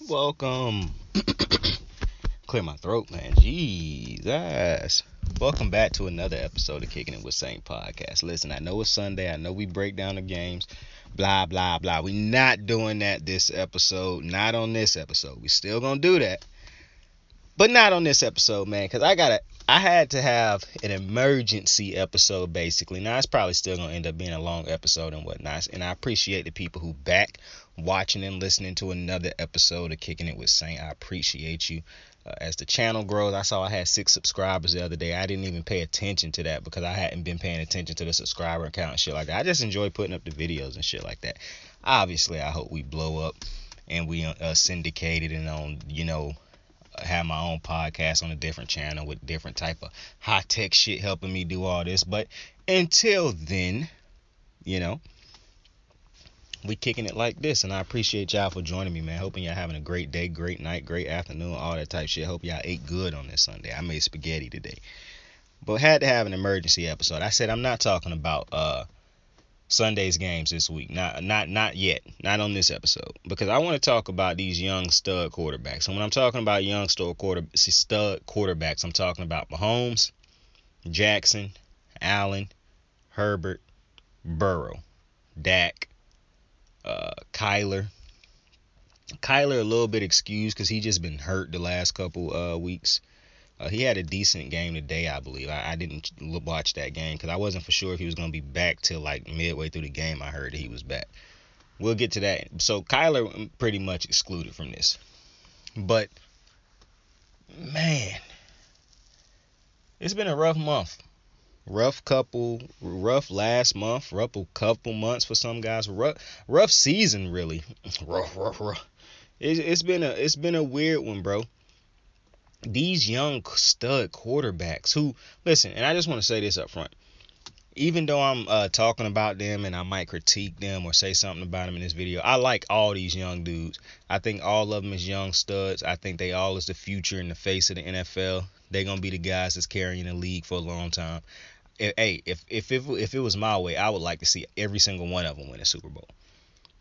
Welcome. Clear my throat, man. Jesus. Welcome back to another episode of Kickin' It with Saint podcast. Listen, I know it's Sunday. I know we break down the games. Blah, blah, blah. We not doing that this episode. Not on this episode. We still gonna do that. But not on this episode, man. Because I had to have an emergency episode, basically. Now, it's probably still going to end up being a long episode and whatnot. And I appreciate the people who back watching and listening to another episode of Kicking It with Saint. I appreciate you. As the channel grows, I saw I had 6 subscribers the other day. I didn't even pay attention to that because I hadn't been paying attention to the subscriber count and shit like that. I just enjoy putting up the videos and shit like that. Obviously, I hope we blow up and we syndicated and on, have my own podcast on a different channel with different type of high tech shit helping me do all this. But until then, we kicking it like this, and I appreciate y'all for joining me, man. Hoping y'all having a great day, great night, great afternoon, all that type shit. Hope y'all ate good on this Sunday. I made spaghetti today, but had to have an emergency episode. I said I'm not talking about Sunday's games this week. Not yet. Not on this episode. Because I want to talk about these young stud quarterbacks. And when I'm talking about young stud quarterbacks, I'm talking about Mahomes, Jackson, Allen, Herbert, Burrow, Dak, Kyler. Kyler a little bit excused because he just been hurt the last couple weeks. He had a decent game today, I believe. I didn't watch that game because I wasn't for sure if he was going to be back till like midway through the game. I heard that he was back. We'll get to that. So Kyler pretty much excluded from this. But, man, it's been a rough month. Rough last month. Rough couple months for some guys. Rough season, really. Rough. It's been a weird one, bro. These young stud quarterbacks who, listen, and I just want to say this up front. Even though I'm talking about them and I might critique them or say something about them in this video, I like all these young dudes. I think all of them is young studs. I think they all is the future and the face of the NFL. They're going to be the guys that's carrying the league for a long time. If it was my way, I would like to see every single one of them win a Super Bowl.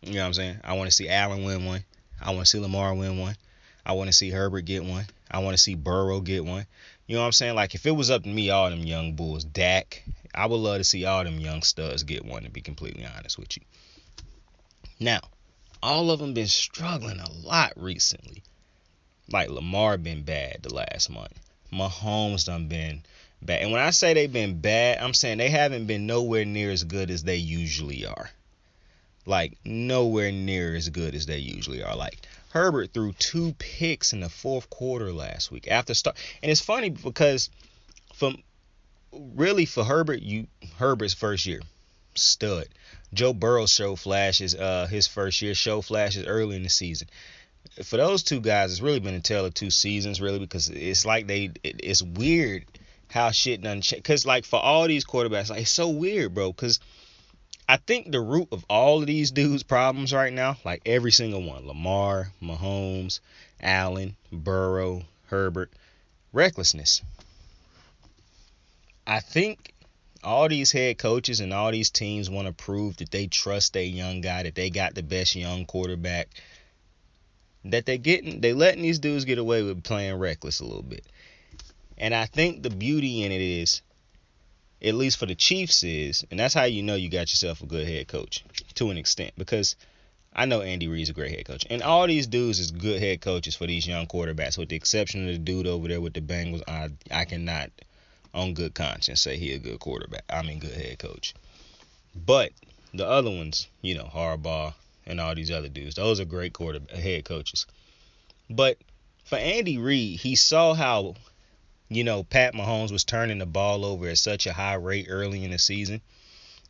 You know what I'm saying? I want to see Allen win one. I want to see Lamar win one. I want to see Herbert get one. I want to see Burrow get one. You know what I'm saying? Like, if it was up to me, all them young bulls, Dak, I would love to see all them young studs get one, to be completely honest with you. Now, all of them been struggling a lot recently. Like, Lamar been bad the last month. Mahomes done been bad. And when I say they've been bad, I'm saying they haven't been nowhere near as good as they usually are. Like, nowhere near as good as they usually are. Like, Herbert threw 2 picks in the fourth quarter last week after start. And it's funny because for Herbert's first year, stud. Joe Burrow showed flashes his first year, showed flashes early in the season. For those two guys, it's really been a tale of 2 seasons, really, because it's like it's weird how shit done change. Because, like, for all these quarterbacks, like, it's so weird, bro, because I think the root of all of these dudes' problems right now, like every single one, Lamar, Mahomes, Allen, Burrow, Herbert, recklessness. I think all these head coaches and all these teams want to prove that they trust their young guy, that they got the best young quarterback, that they letting these dudes get away with playing reckless a little bit. And I think the beauty in it is, at least for the Chiefs is, and that's how you know you got yourself a good head coach to an extent, because I know Andy Reid's a great head coach. And all these dudes is good head coaches for these young quarterbacks, with the exception of the dude over there with the Bengals. I cannot, on good conscience, say he a good quarterback. I mean, good head coach. But the other ones, Harbaugh and all these other dudes, those are great head coaches. But for Andy Reid, he saw how Pat Mahomes was turning the ball over at such a high rate early in the season,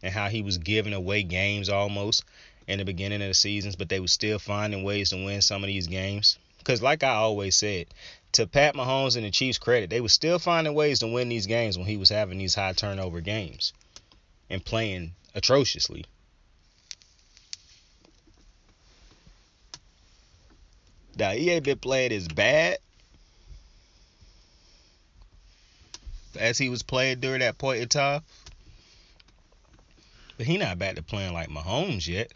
and how he was giving away games almost in the beginning of the seasons, but they were still finding ways to win some of these games. Because like I always said, to Pat Mahomes and the Chiefs' credit, they were still finding ways to win these games when he was having these high turnover games and playing atrociously. Now, he ain't been playing as bad as he was playing during that point in time, but he not back to playing like Mahomes yet.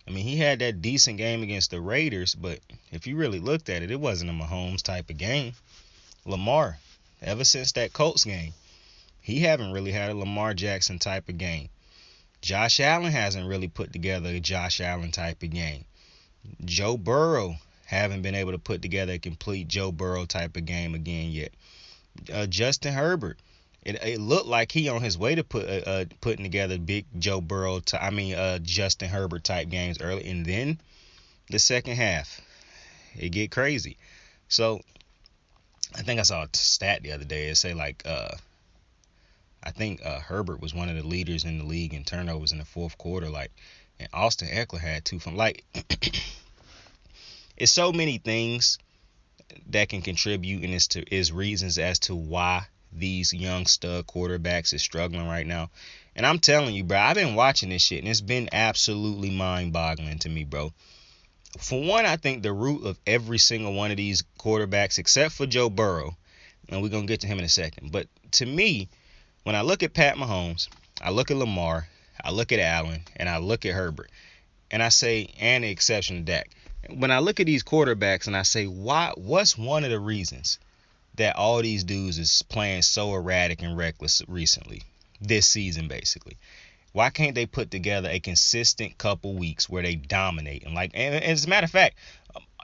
I mean, he had that decent game against the Raiders, but if you really looked at it, it wasn't a Mahomes type of game. Lamar, ever since that Colts game, he haven't really had a Lamar Jackson type of game. Josh Allen hasn't really put together a Josh Allen type of game. Joe Burrow haven't been able to put together a complete Joe Burrow type of game again yet. Justin Herbert, it looked like he on his way to putting together big Joe Burrow, Justin Herbert type games early, and then the second half, it get crazy. So I think I saw a stat the other day. It say like I think Herbert was one of the leaders in the league in turnovers in the fourth quarter. Like, and Austin Eckler had 2 from like. It's so many things that can contribute, and is reasons as to why these young stud quarterbacks is struggling right now. And I'm telling you, bro, I've been watching this shit, and it's been absolutely mind-boggling to me, bro. For one, I think the root of every single one of these quarterbacks, except for Joe Burrow, and we're going to get to him in a second, but to me, when I look at Pat Mahomes, I look at Lamar, I look at Allen, and I look at Herbert, and I say, and the exception of Dak, when I look at these quarterbacks and I say, what's one of the reasons that all these dudes is playing so erratic and reckless recently, this season basically? Why can't they put together a consistent couple weeks where they dominate? And as a matter of fact,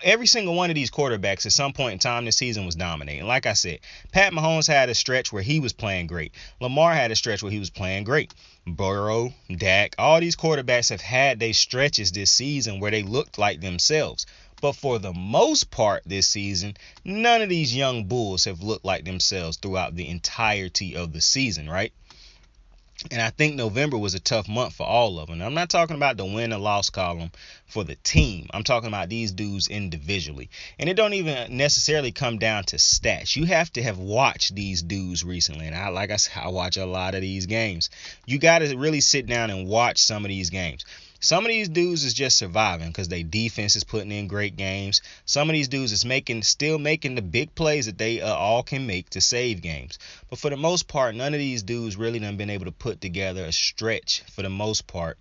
every single one of these quarterbacks at some point in time this season was dominating. Like I said, Pat Mahomes had a stretch where he was playing great. Lamar had a stretch where he was playing great. Burrow, Dak, all these quarterbacks have had their stretches this season where they looked like themselves. But for the most part this season, none of these young bulls have looked like themselves throughout the entirety of the season, right? And I think November was a tough month for all of them. I'm not talking about the win and loss column for the team. I'm talking about these dudes individually. And it don't even necessarily come down to stats. You have to have watched these dudes recently. And like I said, I watch a lot of these games. You got to really sit down and watch some of these games. Some of these dudes is just surviving because their defense is putting in great games. Some of these dudes is still making the big plays that they all can make to save games. But for the most part, none of these dudes really done been able to put together a stretch for the most part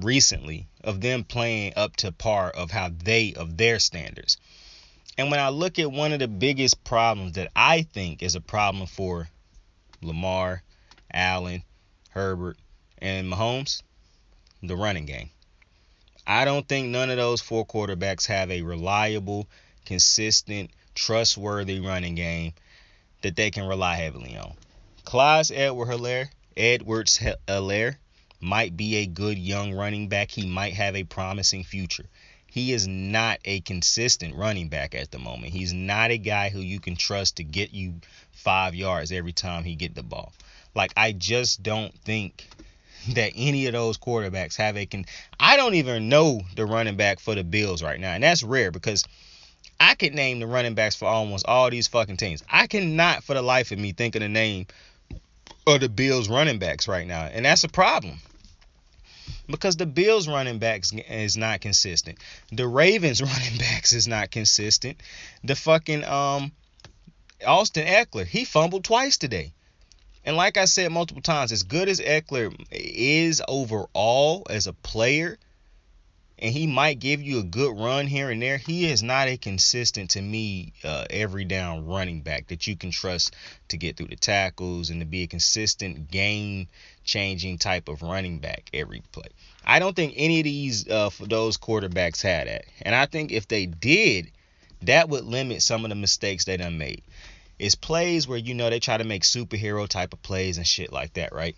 recently of them playing up to par of their standards. And when I look at one of the biggest problems that I think is a problem for Lamar, Allen, Herbert, and Mahomes, the running game. I don't think none of those 4 quarterbacks have a reliable, consistent, trustworthy running game that they can rely heavily on. Clyde Edwards-Helaire might be a good young running back. He might have a promising future. He is not a consistent running back at the moment. He's not a guy who you can trust to get you 5 yards every time he get the ball. Like, I just don't think that any of those quarterbacks I don't even know the running back for the Bills right now. And that's rare because I could name the running backs for almost all these fucking teams. I cannot for the life of me think of the name of the Bills running backs right now. And that's a problem. Because the Bills running backs is not consistent. The Ravens running backs is not consistent. The fucking Austin Eckler, he fumbled twice today. And like I said multiple times, as good as Eckler is overall as a player, and he might give you a good run here and there, he is not a consistent, to me, every down running back that you can trust to get through the tackles and to be a consistent game-changing type of running back every play. I don't think any of those quarterbacks had that. And I think if they did, that would limit some of the mistakes they done made. It's plays where, they try to make superhero type of plays and shit like that, right?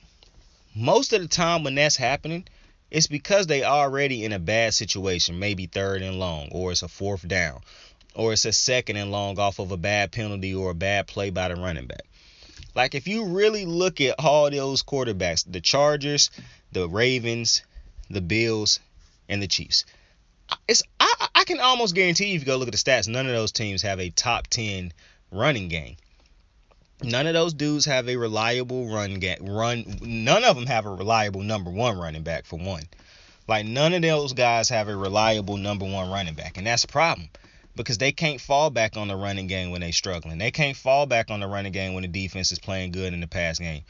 Most of the time when that's happening, it's because they already in a bad situation, maybe 3rd and long, or it's a 4th down, or it's a 2nd and long off of a bad penalty or a bad play by the running back. Like, if you really look at all those quarterbacks, the Chargers, the Ravens, the Bills, and the Chiefs, I can almost guarantee you, if you go look at the stats, none of those teams have a top 10 running game. None of those dudes have a reliable none of them have a reliable number 1 running back, for one. Like, none of those guys have a reliable number 1 running back, and that's a problem because they can't fall back on the running game when they're struggling. They can't fall back on the running game when the defense is playing good in the pass game.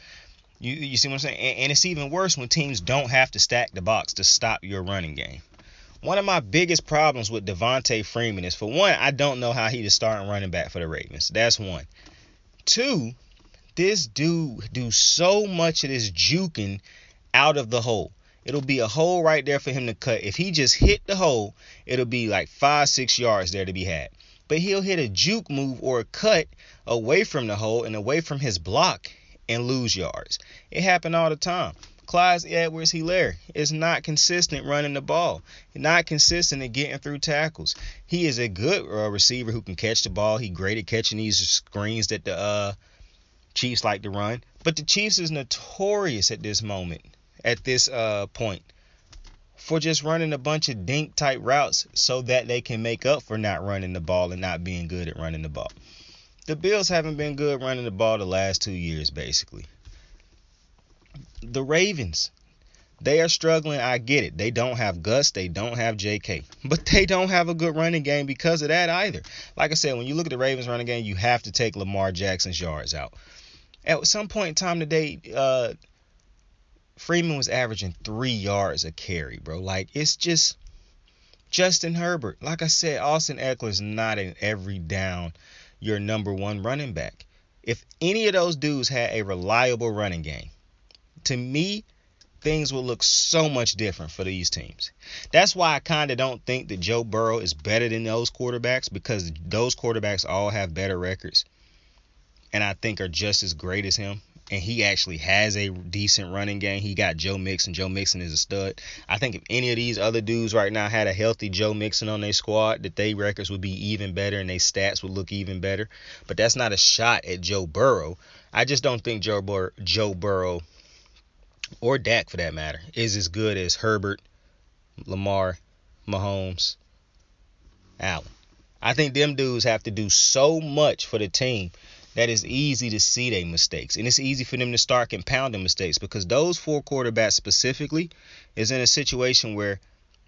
You see what I'm saying? And it's even worse when teams don't have to stack the box to stop your running game. One of my biggest problems with Devontae Freeman is, for one, I don't know how he the starting running back for the Ravens. That's one. Two, this dude do so much of this juking out of the hole. It'll be a hole right there for him to cut. If he just hit the hole, it'll be like 5-6 yards there to be had. But he'll hit a juke move or a cut away from the hole and away from his block and lose yards. It happened all the time. Clyde Edwards-Helaire is not consistent running the ball. Not consistent in getting through tackles. He is a good receiver who can catch the ball. He's great at catching these screens that the Chiefs like to run. But the Chiefs is notorious at this moment, at this point, for just running a bunch of dink type routes so that they can make up for not running the ball and not being good at running the ball. The Bills haven't been good running the ball the last 2 years, basically. The Ravens, they are struggling. I get it. They don't have Gus. They don't have J.K. But they don't have a good running game because of that either. Like I said, when you look at the Ravens running game, you have to take Lamar Jackson's yards out. At some point in time today, Freeman was averaging 3 yards a carry, bro. Like, it's just Justin Herbert. Like I said, Austin Eckler's not an every down your number one running back. If any of those dudes had a reliable running game, to me, things will look so much different for these teams. That's why I kind of don't think that Joe Burrow is better than those quarterbacks, because those quarterbacks all have better records and I think are just as great as him. And he actually has a decent running game. He got Joe Mixon. Joe Mixon is a stud. I think if any of these other dudes right now had a healthy Joe Mixon on their squad, that their records would be even better and their stats would look even better. But that's not a shot at Joe Burrow. I just don't think Joe Burrow, or Dak for that matter, is as good as Herbert, Lamar, Mahomes, Allen. I think them dudes have to do so much for the team that it's easy to see their mistakes. And it's easy for them to start compounding mistakes, because those 4 quarterbacks specifically is in a situation where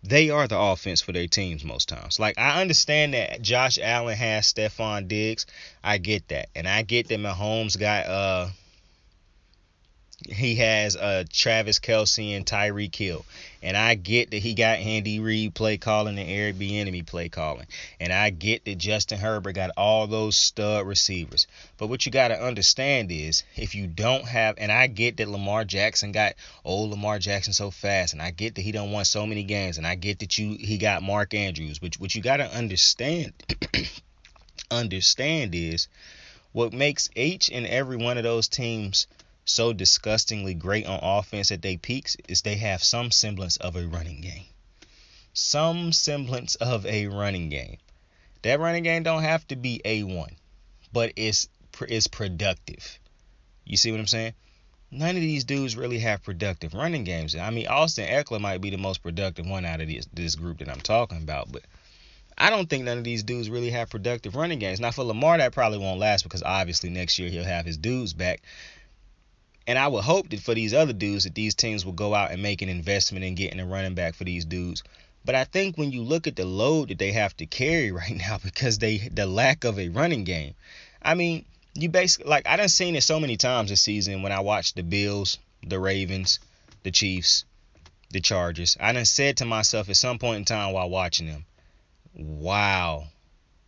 they are the offense for their teams most times. Like, I understand that Josh Allen has Stephon Diggs. I get that. And I get that Mahomes got he has Travis Kelce and Tyreek Hill. And I get that he got Andy Reid play calling and Eric Bieniemy play calling. And I get that Justin Herbert got all those stud receivers. But what you got to understand is, if you don't have, and I get that Lamar Jackson got Lamar Jackson so fast, and I get that he done won so many games, and I get that he got Mark Andrews. But what you got to understand is what makes each and every one of those teams so disgustingly great on offense at their peaks is they have some semblance of a running game. Some semblance of a running game. That running game don't have to be A1, but it's productive. You see what I'm saying? None of these dudes really have productive running games. I mean, Austin Eckler might be the most productive one out of this group that I'm talking about, but I don't think none of these dudes really have productive running games. Now, for Lamar, that probably won't last, because obviously next year he'll have his dudes back. And I would hope that for these other dudes, that these teams will go out and make an investment in getting a running back for these dudes. But I think when you look at the load that they have to carry right now, because the lack of a running game, I mean, you basically, like, I done seen it so many times this season when I watched the Bills, the Ravens, the Chiefs, the Chargers. I done said to myself at some point in time while watching them, wow,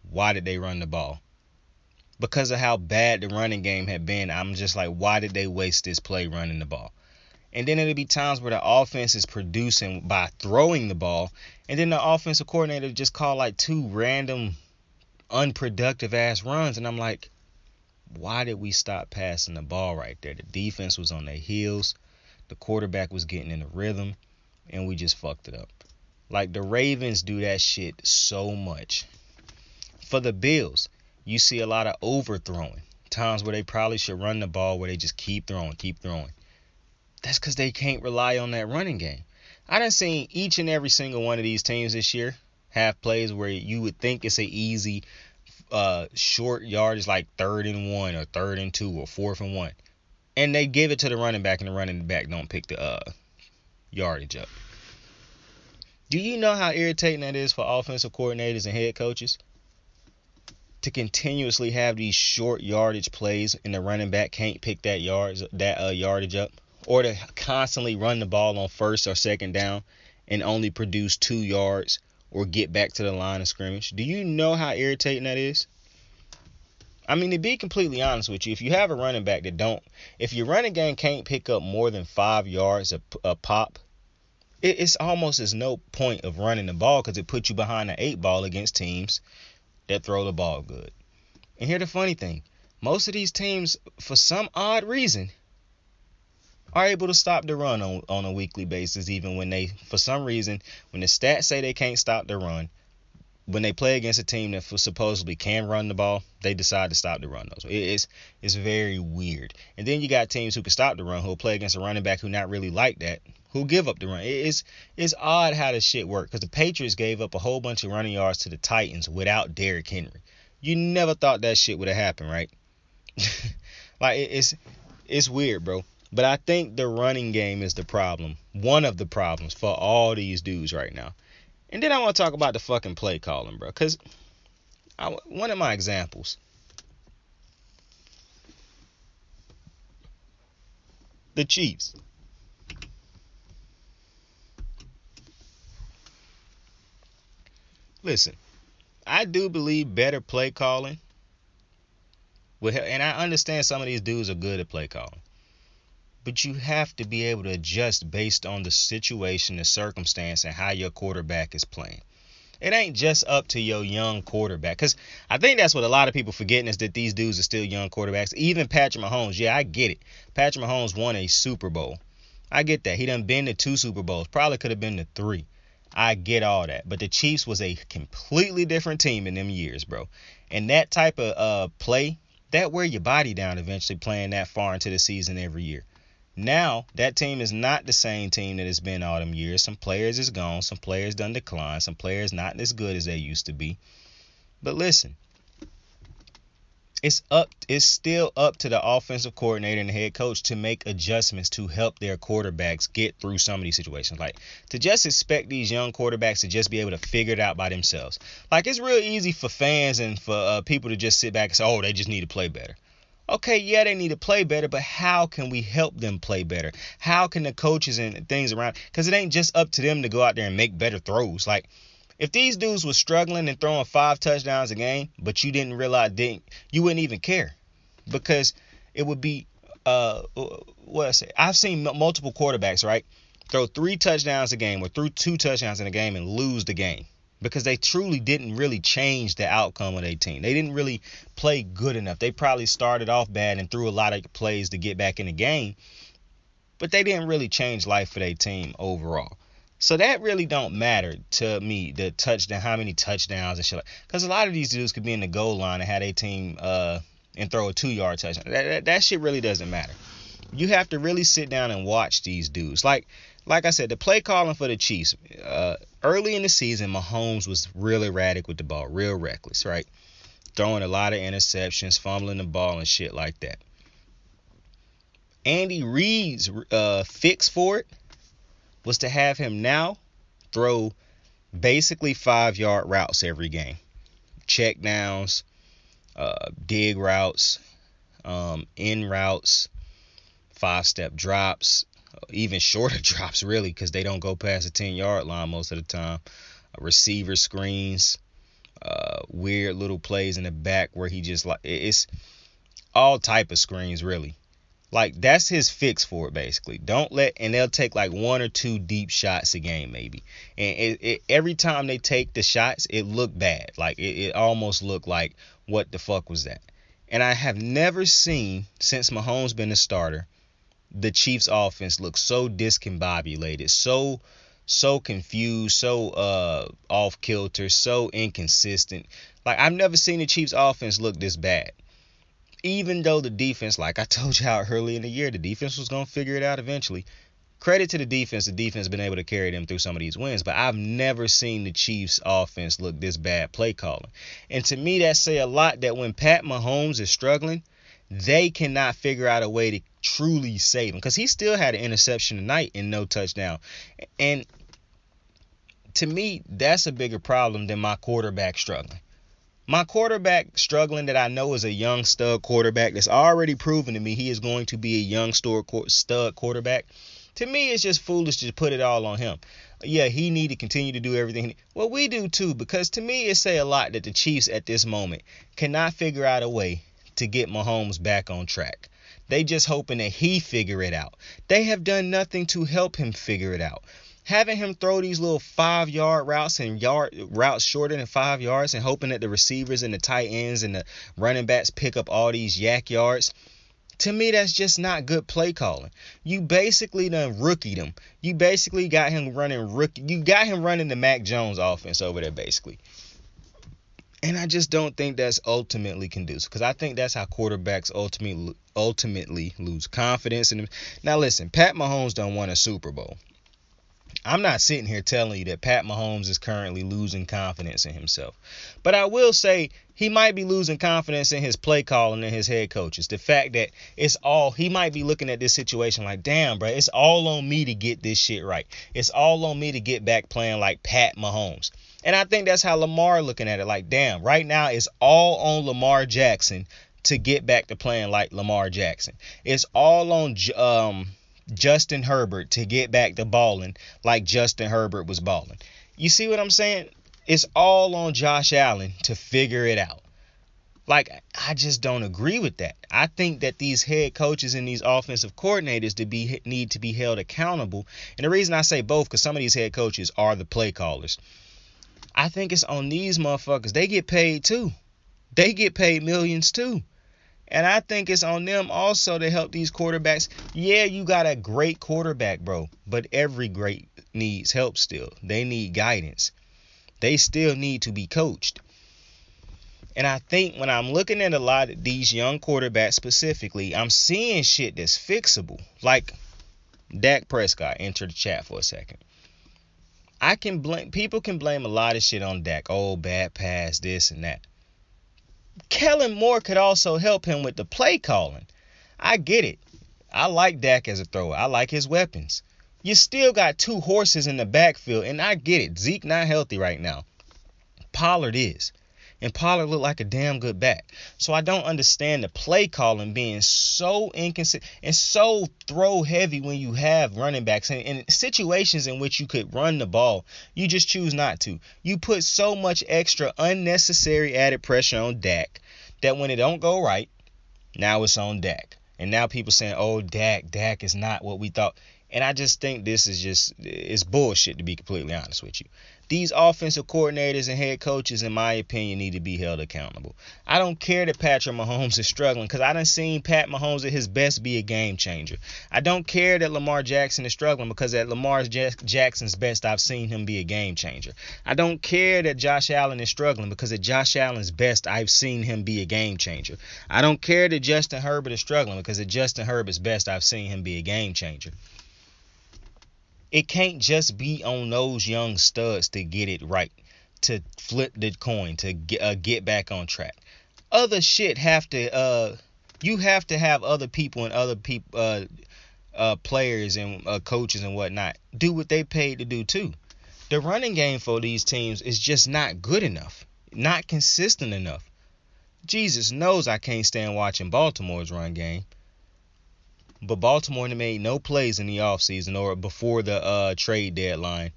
why did they run the ball? Because of how bad the running game had been, I'm just like, why did they waste this play running the ball? And then it'll be times where the offense is producing by throwing the ball, and then the offensive coordinator just call like 2 random unproductive ass runs, and I'm like, why did we stop passing the ball right there? The defense was on their heels, the quarterback was getting in the rhythm, and we just fucked it up. Like, the Ravens do that shit so much. For the Bills, you see a lot of overthrowing. Times where they probably should run the ball, where they just keep throwing. That's because they can't rely on that running game. I done seen each and every single one of these teams this year have plays where you would think it's an easy short yardage, like 3rd and 1 or 3rd and 2 or 4th and 1. And they give it to the running back, and the running back don't pick the yardage up. Do you know how irritating that is for offensive coordinators and head coaches? To continuously have these short yardage plays and the running back can't pick that yardage up, or to constantly run the ball on 1st or 2nd down and only produce 2 yards or get back to the line of scrimmage. Do you know how irritating that is? I mean, to be completely honest with you, if you have a running back if your running game can't pick up more than 5 yards a pop, it's almost as no point of running the ball because it puts you behind the 8 ball against teams that throw the ball good. And here's the funny thing. Most of these teams, for some odd reason, are able to stop the run on a weekly basis, even when for some reason, when the stats say they can't stop the run, when they play against a team that supposedly can run the ball, they decide to stop the run. It's very weird. And then you got teams who can stop the run, who will play against a running back who not really like that, who give up the run. It's odd how this shit works, because the Patriots gave up a whole bunch of running yards to the Titans without Derrick Henry. You never thought that shit would have happened, right? Like, it's weird, bro. But I think the running game is the problem. One of the problems for all these dudes right now. And then I want to talk about the fucking play calling, bro. Because one of my examples. The Chiefs. Listen, I do believe better play calling will help. And I understand some of these dudes are good at play calling. But you have to be able to adjust based on the situation, the circumstance, and how your quarterback is playing. It ain't just up to your young quarterback. Because I think that's what a lot of people forgetting, is that these dudes are still young quarterbacks. Even Patrick Mahomes, yeah, I get it. Patrick Mahomes won a Super Bowl. I get that. He done been to 2 Super Bowls. Probably could have been to 3. I get all that. But the Chiefs was a completely different team in them years, bro. And that type of play, that wear your body down eventually, playing that far into the season every year. Now, that team is not the same team that it's been all them years. Some players is gone. Some players done declined. Some players not as good as they used to be. But listen, it's still up to the offensive coordinator and the head coach to make adjustments to help their quarterbacks get through some of these situations. Like, to just expect these young quarterbacks to just be able to figure it out by themselves. Like, it's real easy for fans and for people to just sit back and say, oh, they just need to play better. Okay, yeah, they need to play better, but how can we help them play better? How can the coaches and things around? Because it ain't just up to them to go out there and make better throws. Like, if these dudes were struggling and throwing 5 touchdowns a game, but you didn't realize, you wouldn't even care. Because it would be, I've seen multiple quarterbacks, right, throw 3 touchdowns a game or throw 2 touchdowns in a game and lose the game. Because they truly didn't really change the outcome of their team. They didn't really play good enough. They probably started off bad and threw a lot of plays to get back in the game. But they didn't really change life for their team overall. So that really don't matter to me, the touchdown, how many touchdowns and shit. Because a lot of these dudes could be in the goal line and have their team and throw a 2-yard touchdown. That shit really doesn't matter. You have to really sit down and watch these dudes. Like I said, the play calling for the Chiefs, early in the season, Mahomes was real erratic with the ball, real reckless, right? Throwing a lot of interceptions, fumbling the ball and shit like that. Andy Reid's fix for it was to have him now throw basically 5-yard routes every game. Check downs, dig routes, in routes, 5-step drops, even shorter drops, really, because they don't go past the 10-yard line most of the time. Receiver screens, weird little plays in the back where he just, like, it's all type of screens, really. Like, that's his fix for it, basically. And they'll take like 1 or 2 deep shots a game, maybe. And every time they take the shots, it looked bad. Like, it almost looked like, what the fuck was that? And I have never seen, since Mahomes been the starter, the Chiefs offense look so discombobulated, so confused, so off kilter, so inconsistent. Like, I've never seen the Chiefs offense look this bad. Even though the defense, like I told y'all early in the year, the defense was going to figure it out eventually. Credit to the defense has been able to carry them through some of these wins, but I've never seen the Chiefs offense look this bad play calling. And to me, that say a lot, that when Pat Mahomes is struggling, they cannot figure out a way to truly save him, because he still had an interception tonight and no touchdown. And to me, that's a bigger problem than my quarterback struggling. My quarterback struggling, that I know is a young stud quarterback that's already proven to me he is going to be a young stud quarterback. To me, it's just foolish to put it all on him. Yeah, he need to continue to do everything. Well, we do too, because to me, it say a lot that the Chiefs at this moment cannot figure out a way to get Mahomes back on track. They just hoping that he figure it out. They have done nothing to help him figure it out. Having him throw these little 5-yard routes and routes shorter than 5 yards and hoping that the receivers and the tight ends and the running backs pick up all these yak yards. To me, that's just not good play calling. You basically done rookied him. You basically got him running rookie. You got him running the Mac Jones offense over there, basically. And I just don't think that's ultimately conducive, because I think that's how quarterbacks ultimately lose confidence in them. Now, listen, Pat Mahomes done won a Super Bowl. I'm not sitting here telling you that Pat Mahomes is currently losing confidence in himself. But I will say he might be losing confidence in his play calling and his head coaches. The fact that he might be looking at this situation like, damn, bro, it's all on me to get this shit right. It's all on me to get back playing like Pat Mahomes. And I think that's how Lamar looking at it. Like, damn, right now it's all on Lamar Jackson to get back to playing like Lamar Jackson. It's all on Justin Herbert to get back to balling like Justin Herbert was balling. You see what I'm saying? It's all on Josh Allen to figure it out. Like, I just don't agree with that. I think that these head coaches and these offensive coordinators need to be held accountable. And the reason I say both, because some of these head coaches are the play callers. I think it's on these motherfuckers. They get paid too. They get paid millions too. And I think it's on them also to help these quarterbacks. Yeah, you got a great quarterback, bro. But every great needs help still. They need guidance. They still need to be coached. And I think when I'm looking at a lot of these young quarterbacks specifically, I'm seeing shit that's fixable. Like Dak Prescott. Enter the chat for a second. People can blame a lot of shit on Dak. Oh, bad pass, this and that. Kellen Moore could also help him with the play calling. I get it. I like Dak as a thrower. I like his weapons. You still got two horses in the backfield, and I get it. Zeke not healthy right now. Pollard is. And Pollard looked like a damn good back. So I don't understand the play calling being so inconsistent and so throw heavy when you have running backs. And in situations in which you could run the ball, you just choose not to. You put so much extra unnecessary added pressure on Dak that when it don't go right, now it's on Dak. And now people saying, oh, Dak is not what we thought. And I just think this is it's bullshit, to be completely honest with you. These offensive coordinators and head coaches, in my opinion, need to be held accountable. I don't care that Patrick Mahomes is struggling, because I done seen Pat Mahomes at his best be a game changer. I don't care that Lamar Jackson is struggling, because at Lamar Jackson's best, I've seen him be a game changer. I don't care that Josh Allen is struggling, because at Josh Allen's best, I've seen him be a game changer. I don't care that Justin Herbert is struggling, because at Justin Herbert's best, I've seen him be a game changer. It can't just be on those young studs to get it right, to flip the coin, to get back on track. Other shit you have to have other people and other people, players and coaches and whatnot do what they paid to do too. The running game for these teams is just not good enough, not consistent enough. Jesus knows I can't stand watching Baltimore's run game. But Baltimore made no plays in the offseason or before the trade deadline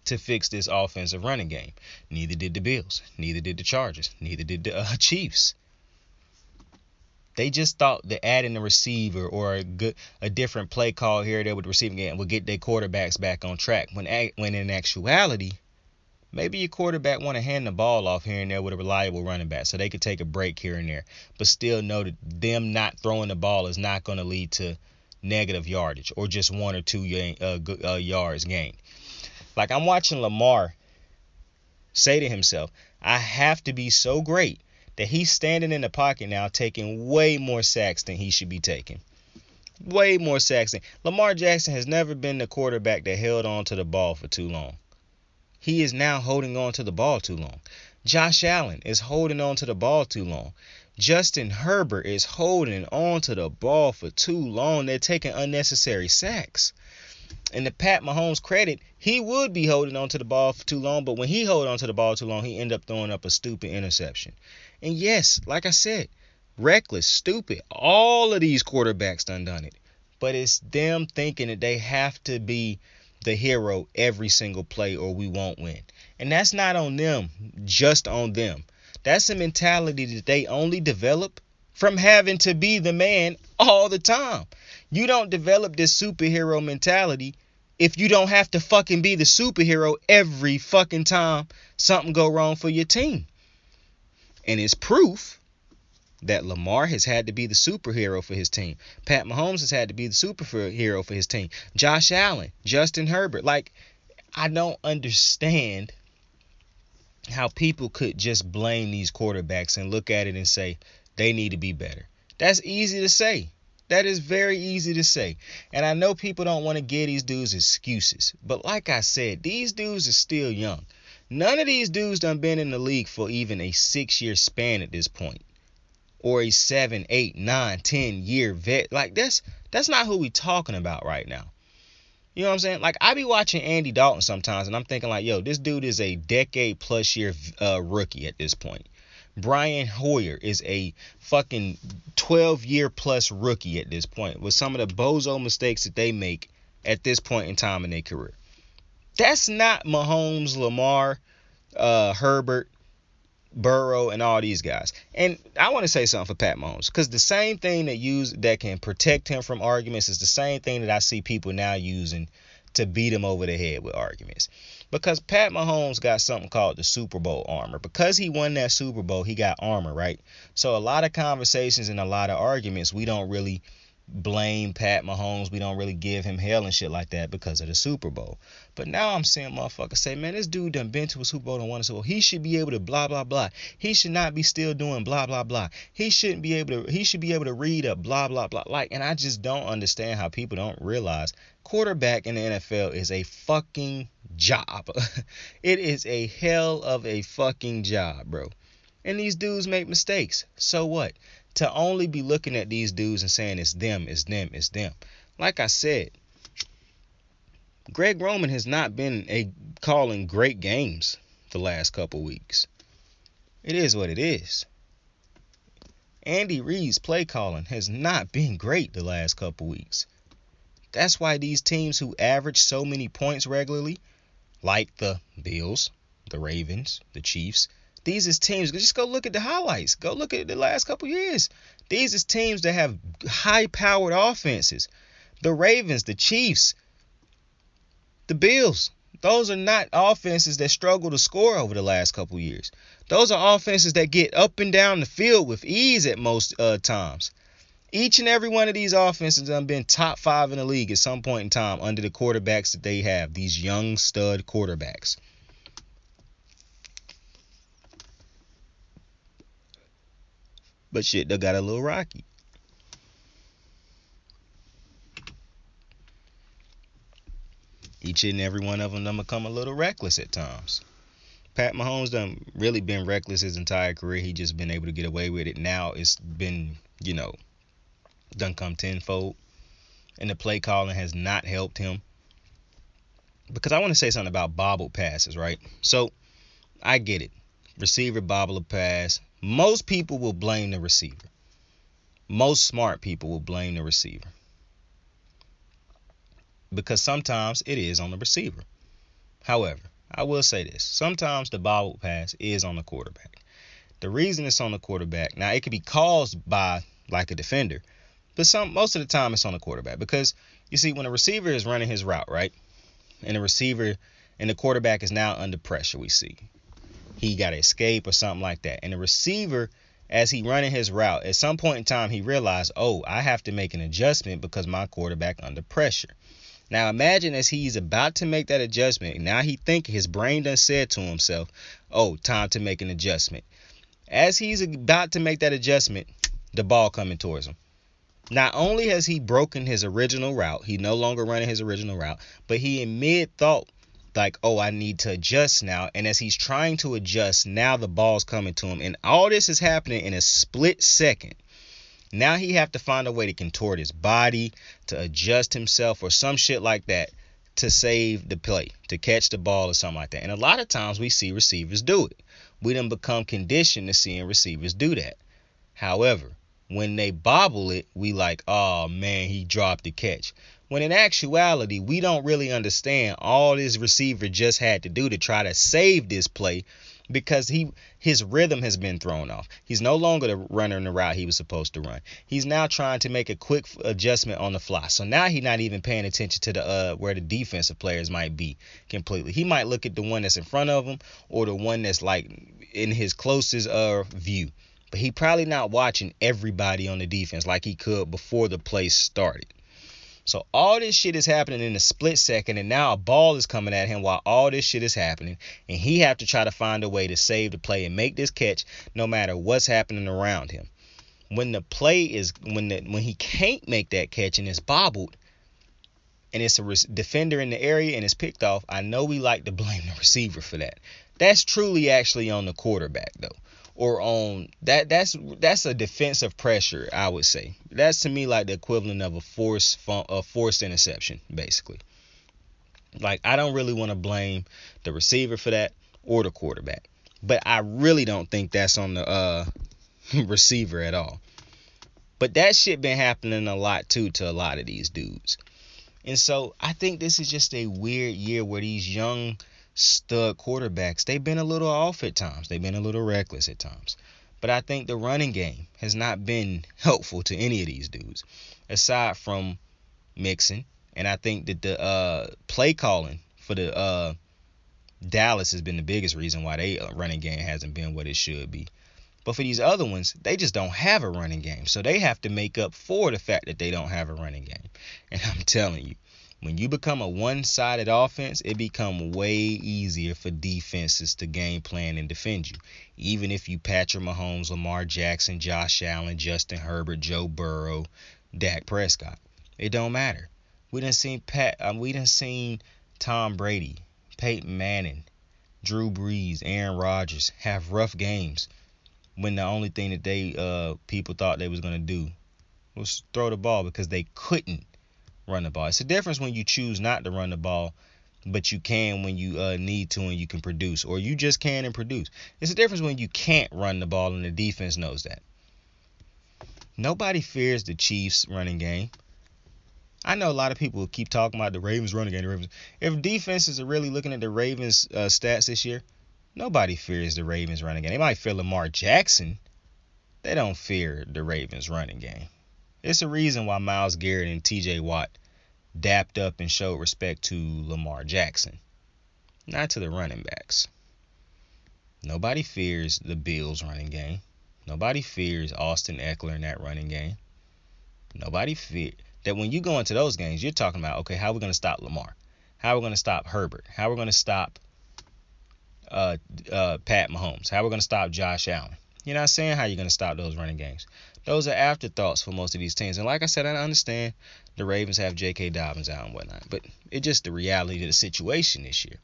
to fix this offensive running game. Neither did the Bills. Neither did the Chargers. Neither did the Chiefs. They just thought that adding a receiver or a different play call here or there with the receiving game would get their quarterbacks back on track. When in actuality, maybe your quarterback want to hand the ball off here and there with a reliable running back so they could take a break here and there, but still know that them not throwing the ball is not going to lead to negative yardage or just 1 or 2 yards gained. Like, I'm watching Lamar say to himself, I have to be so great that he's standing in the pocket now taking way more sacks than he should be taking. Way more sacks. Lamar Jackson has never been the quarterback that held on to the ball for too long. He is now holding on to the ball too long. Josh Allen is holding on to the ball too long. Justin Herbert is holding on to the ball for too long. They're taking unnecessary sacks. And to Pat Mahomes' credit, he would be holding on to the ball for too long, but when he held on to the ball too long, he ended up throwing up a stupid interception. And yes, like I said, reckless, stupid. All of these quarterbacks done it. but it's them thinking that they have to be the hero every single play or we won't win. And that's not on them, just on them. That's a mentality that they only develop from having to be the man all the time. You don't develop this superhero mentality if you don't have to fucking be the superhero every fucking time something go wrong for your team. And it's proof that Lamar has had to be the superhero for his team. Pat Mahomes has had to be the superhero for his team. Josh Allen, Justin Herbert. Like, I don't understand how people could just blame these quarterbacks and look at it and say they need to be better. That's easy to say. That is very easy to say. And I know people don't want to give these dudes excuses. But like I said, these dudes are still young. None of these dudes done been in the league for even a 6-year span at this point. Or a 7, 8, 9, 10-year vet. Like, that's not who we talking about right now. You know what I'm saying? Like, I be watching Andy Dalton sometimes, and I'm thinking like, yo, this dude is a decade-plus year rookie at this point. Brian Hoyer is a fucking 12-year-plus rookie at this point with some of the bozo mistakes that they make at this point in time in their career. That's not Mahomes, Lamar, Herbert, Burrow, and all these guys. And I want to say something for Pat Mahomes, because the same thing that can protect him from arguments is the same thing that I see people now using to beat him over the head with arguments. Because Pat Mahomes got something called the Super Bowl armor. Because he won that Super Bowl, he got armor, right? So a lot of conversations and a lot of arguments, we don't really blame Pat Mahomes. We don't really give him hell and shit like that because of the Super Bowl. But now I'm seeing motherfuckers say, man, this dude done been to a Super Bowl and won a Super Bowl. He should be able to blah, blah, blah. He should not be still doing blah, blah, blah. He should be able to read a blah, blah, blah. Like, and I just don't understand how people don't realize quarterback in the NFL is a fucking job. It is a hell of a fucking job, bro. And these dudes make mistakes. So what? To only be looking at these dudes and saying it's them, it's them, it's them. Like I said, Greg Roman has not been calling great games the last couple weeks. It is what it is. Andy Reid's play calling has not been great the last couple weeks. That's why these teams who average so many points regularly, like the Bills, the Ravens, the Chiefs, these is teams, just go look at the highlights. Go look at the last couple years. These is teams that have high-powered offenses. The Ravens, the Chiefs, the Bills. Those are not offenses that struggle to score over the last couple years. Those are offenses that get up and down the field with ease at most times. Each and every one of these offenses have been top 5 in the league at some point in time under the quarterbacks that they have, these young stud quarterbacks. But shit, they got a little rocky. Each and every one of them done become a little reckless at times. Pat Mahomes done really been reckless his entire career. He just been able to get away with it. Now it's been, done come tenfold. And the play calling has not helped him. Because I want to say something about bobbled passes, right? So, I get it. Receiver bobble a pass. Most people will blame the receiver. Most smart people will blame the receiver. Because sometimes it is on the receiver. However, I will say this. Sometimes the bobbled pass is on the quarterback. The reason it's on the quarterback, now it could be caused by like a defender, but most of the time it's on the quarterback. Because you see, when a receiver is running his route, right? And the quarterback is now under pressure, we see. He got to escape or something like that. And the receiver, as he running his route, at some point in time, he realized, I have to make an adjustment because my quarterback under pressure. Now, imagine as he's about to make that adjustment, now his brain done said to himself, time to make an adjustment. As he's about to make that adjustment, the ball coming towards him. Not only has he broken his original route, he no longer running his original route, but he in mid-thought, like, I need to adjust now. And as he's trying to adjust, now the ball's coming to him. And all this is happening in a split second. Now he have to find a way to contort his body, to adjust himself or some shit like that to save the play, to catch the ball or something like that. And a lot of times we see receivers do it. We done become conditioned to seeing receivers do that. However, When they bobble it, we like, oh man, he dropped the catch. When in actuality, we don't really understand all this receiver just had to do to try to save this play, because his rhythm has been thrown off. He's no longer the runner in the route he was supposed to run. He's now trying to make a quick adjustment on the fly. So now he's not even paying attention to the where the defensive players might be completely. He might look at the one that's in front of him or the one that's like in his closest view. But he probably not watching everybody on the defense like he could before the play started. So all this shit is happening in a split second, and now a ball is coming at him while all this shit is happening, and he have to try to find a way to save the play and make this catch no matter what's happening around him. When the play is when he can't make that catch and it's bobbled, and it's a defender in the area and it's picked off, I know we like to blame the receiver for that. That's truly actually on the quarterback though. Or on that's a defensive pressure, I would say. That's to me like the equivalent of a forced interception, basically. Like, I don't really want to blame the receiver for that or the quarterback, but I really don't think that's on the receiver at all. But that shit been happening a lot too to a lot of these dudes, and so I think this is just a weird year where these young stud quarterbacks, they've been a little off at times. They've been a little reckless at times. But I think the running game has not been helpful to any of these dudes, aside from Mixon. And I think that the play calling for the Dallas has been the biggest reason why they running game hasn't been what it should be. But for these other ones, they just don't have a running game. So they have to make up for the fact that they don't have a running game. And I'm telling you, when you become a one-sided offense, it becomes way easier for defenses to game plan and defend you. Even if you Patrick Mahomes, Lamar Jackson, Josh Allen, Justin Herbert, Joe Burrow, Dak Prescott, it don't matter. We done seen Tom Brady, Peyton Manning, Drew Brees, Aaron Rodgers have rough games when the only thing that they people thought they was gonna do was throw the ball because they couldn't run the ball. It's a difference when you choose not to run the ball, but you can when you need to and you can produce, or you just can and produce. It's a difference when you can't run the ball and the defense knows that. Nobody fears the Chiefs running game. I know a lot of people keep talking about the Ravens running game. If defenses are really looking at the Ravens stats this year, nobody fears the Ravens running game. They might fear Lamar Jackson. They don't fear the Ravens running game. It's a reason why Myles Garrett and TJ Watt dapped up and showed respect to Lamar Jackson, not to the running backs. Nobody fears the Bills running game. Nobody fears Austin Eckler in that running game. Nobody fears that when you go into those games, you're talking about, okay, how are we going to stop Lamar? How are we going to stop Herbert? How are we going to stop Pat Mahomes? How are we going to stop Josh Allen? You're not saying how you're going to stop those running games. Those are afterthoughts for most of these teams. And like I said, I understand the Ravens have J.K. Dobbins out and whatnot, but it's just the reality of the situation this year.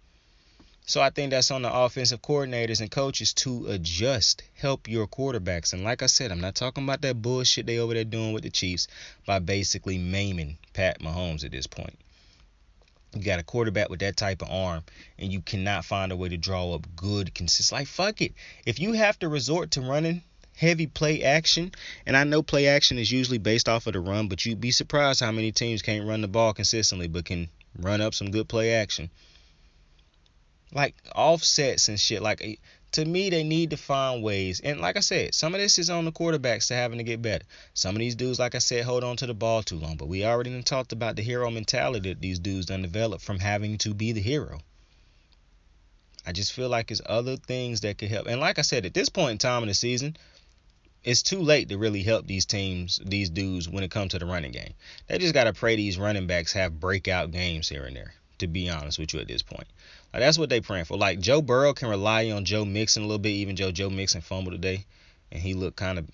So I think that's on the offensive coordinators and coaches to adjust, help your quarterbacks. And like I said, I'm not talking about that bullshit they over there doing with the Chiefs by basically maiming Pat Mahomes at this point. You got a quarterback with that type of arm, and you cannot find a way to draw up good, consistent. Like, fuck it. If you have to resort to running heavy play action, and I know play action is usually based off of the run, but you'd be surprised how many teams can't run the ball consistently but can run up some good play action. Like offsets and shit. Like, to me, they need to find ways. And like I said, some of this is on the quarterbacks to having to get better. Some of these dudes, like I said, hold on to the ball too long. But we already done talked about the hero mentality that these dudes done developed from having to be the hero. I just feel like there's other things that could help. And like I said, at this point in time in the season, it's too late to really help these teams, these dudes, when it comes to the running game. They just got to pray these running backs have breakout games here and there, to be honest with you at this point. Like, that's what they praying for. Like, Joe Burrow can rely on Joe Mixon a little bit, even though Joe Mixon fumbled today. And he looked kind of,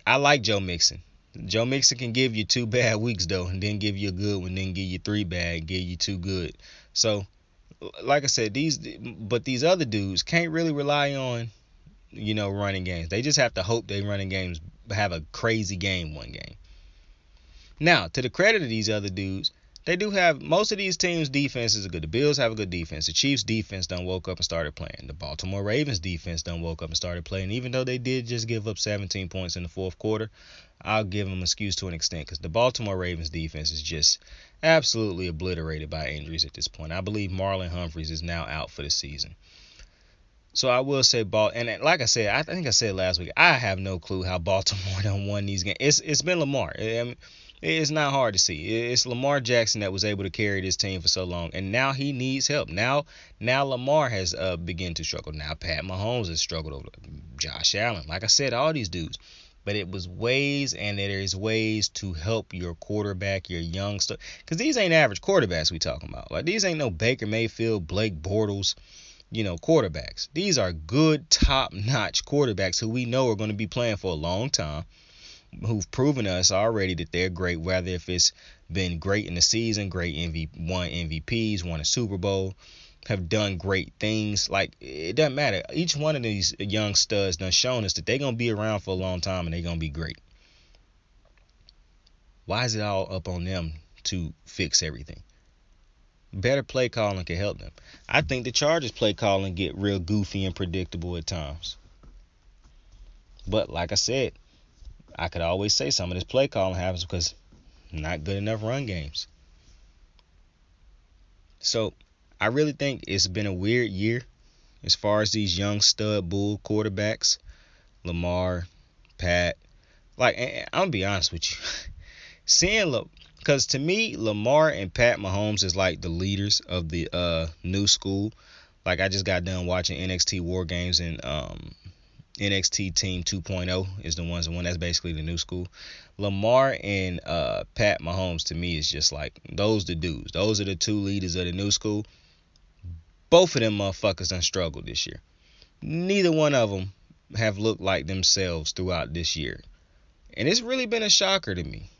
I like Joe Mixon. Joe Mixon can give you 2 bad weeks, though, and then give you a good one, then give you 3 bad, give you 2 good. So, like I said, these other dudes can't really rely on, running games. They just have to hope they running games have a crazy game one game. Now, to the credit of these other dudes, They do have, most of these teams' defenses are good. The Bills have a good defense. The Chiefs' defense done woke up and started playing. The Baltimore Ravens' defense done woke up and started playing. Even though they did just give up 17 points in the fourth quarter, I'll give them an excuse to an extent because the Baltimore Ravens' defense is just absolutely obliterated by injuries at this point. I believe Marlon Humphreys is now out for the season. So I will say and like I said, I think I said last week, I have no clue how Baltimore done won these games. It's been Lamar. I mean, it's not hard to see. It's Lamar Jackson that was able to carry this team for so long, and now he needs help. Now Lamar has begun to struggle. Now Pat Mahomes has struggled over Josh Allen. Like I said, all these dudes. But it was ways, and there is ways to help your quarterback, your youngster, because these ain't average quarterbacks we talking about. Like these ain't no Baker Mayfield, Blake Bortles, quarterbacks. These are good, top-notch quarterbacks who we know are going to be playing for a long time, who've proven us already that they're great, whether if it's been great in the season, great won MVPs, won a Super Bowl, have done great things. Like, it doesn't matter. Each one of these young studs done shown us that they're going to be around for a long time and they're going to be great. Why is it all up on them to fix everything? Better play calling can help them. I think the Chargers play calling get real goofy and predictable at times. But like I said, I could always say some of this play calling happens because not good enough run games. So I really think it's been a weird year as far as these young stud bull quarterbacks, Lamar, Pat. Like, I'm gonna be honest with you, because to me, Lamar and Pat Mahomes is like the leaders of the new school. Like, I just got done watching NXT War Games, and NXT Team 2.0 is the one that's basically the new school. Lamar and Pat Mahomes, to me, is just like, those the dudes. Those are the two leaders of the new school. Both of them motherfuckers done struggled this year. Neither one of them have looked like themselves throughout this year. And it's really been a shocker to me.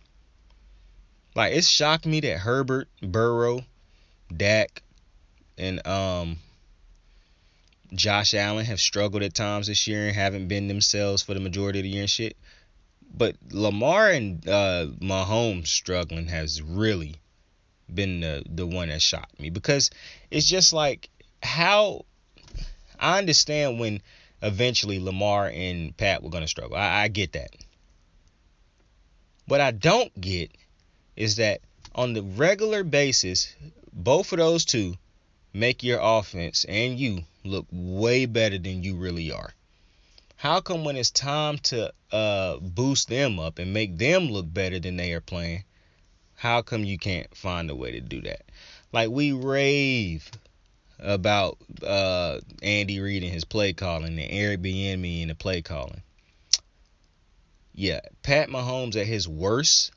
Like, it's shocked me that Herbert, Burrow, Dak, and Josh Allen have struggled at times this year and haven't been themselves for the majority of the year and shit. But Lamar and Mahomes struggling has really been the one that shocked me, because it's just like, how I understand when eventually Lamar and Pat were going to struggle. I get that. What I don't get is that on the regular basis, both of those two make your offense and you look way better than you really are. How come when it's time to boost them up and make them look better than they are playing, how come you can't find a way to do that? Like, we rave about Andy Reid and his play calling and Eric Bieniemy and the play calling. Yeah, Pat Mahomes at his worst,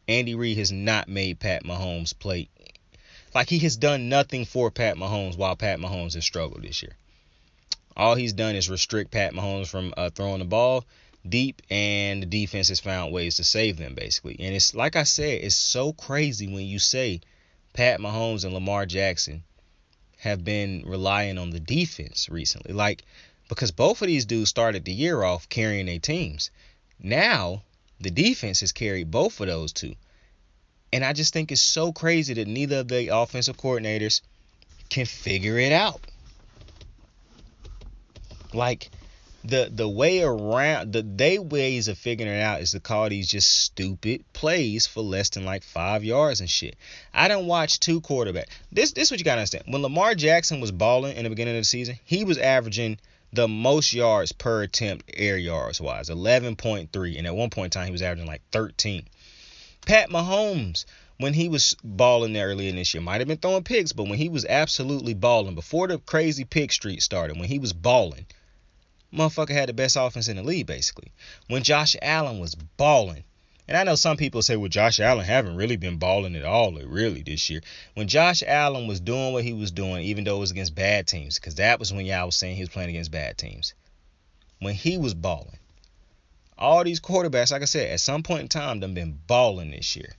Andy Reid has not made Pat Mahomes play. Like, he has done nothing for Pat Mahomes while Pat Mahomes has struggled this year. All he's done is restrict Pat Mahomes from throwing the ball deep, and the defense has found ways to save them, basically. And it's like I said, it's so crazy when you say Pat Mahomes and Lamar Jackson have been relying on the defense recently. Like, because both of these dudes started the year off carrying their teams. Now, the defense has carried both of those two. And I just think it's so crazy that neither of the offensive coordinators can figure it out. Like, the way around, their ways of figuring it out is to call these just stupid plays for less than like 5 yards and shit. I done watched two quarterbacks. This what you gotta understand. When Lamar Jackson was balling in the beginning of the season, he was averaging the most yards per attempt air yards wise, 11.3. And at one point in time, he was averaging like 13. Pat Mahomes, when he was balling there early in this year, might have been throwing picks, but when he was absolutely balling, before the crazy pick streak started, when he was balling, motherfucker had the best offense in the league, basically. When Josh Allen was balling, and I know some people say, well, Josh Allen haven't really been balling at all, really, this year. When Josh Allen was doing what he was doing, even though it was against bad teams, because that was when y'all was saying he was playing against bad teams. When he was balling, all these quarterbacks, like I said, at some point in time, done been balling this year.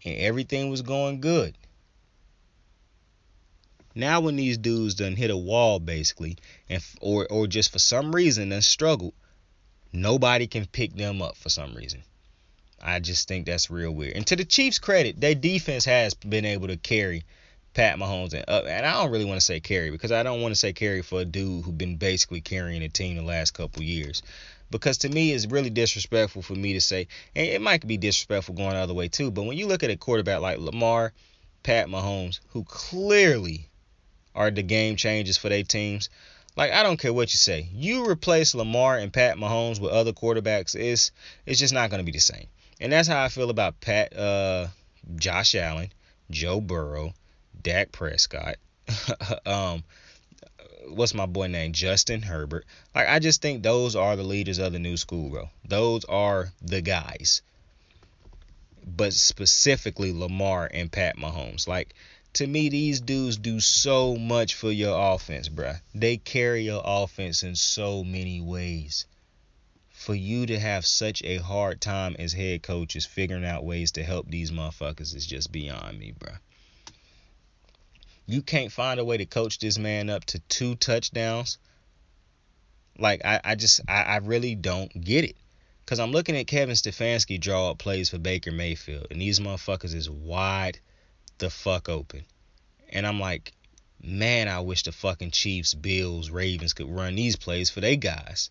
And everything was going good. Now when these dudes done hit a wall, basically, and or just for some reason done struggled, nobody can pick them up for some reason. I just think that's real weird. And to the Chiefs' credit, their defense has been able to carry Pat Mahomes and I don't really want to say carry because I don't want to say carry for a dude who's been basically carrying a team the last couple years. Because to me, it's really disrespectful for me to say, and it might be disrespectful going the other way too, but when you look at a quarterback like Lamar, Pat Mahomes, who clearly are the game changers for their teams, like, I don't care what you say. You replace Lamar and Pat Mahomes with other quarterbacks, it's just not going to be the same. And that's how I feel about Josh Allen, Joe Burrow, Dak Prescott, what's my boy name? Justin Herbert. Like, I just think those are the leaders of the new school, bro. Those are the guys. But specifically Lamar and Pat Mahomes. Like, to me, these dudes do so much for your offense, bro. They carry your offense in so many ways. For you to have such a hard time as head coaches figuring out ways to help these motherfuckers is just beyond me, bro. You can't find a way to coach this man up to 2 touchdowns. Like, I really don't get it. Because I'm looking at Kevin Stefanski draw up plays for Baker Mayfield. And these motherfuckers is wide the fuck open. And I'm like, man, I wish the fucking Chiefs, Bills, Ravens could run these plays for their guys.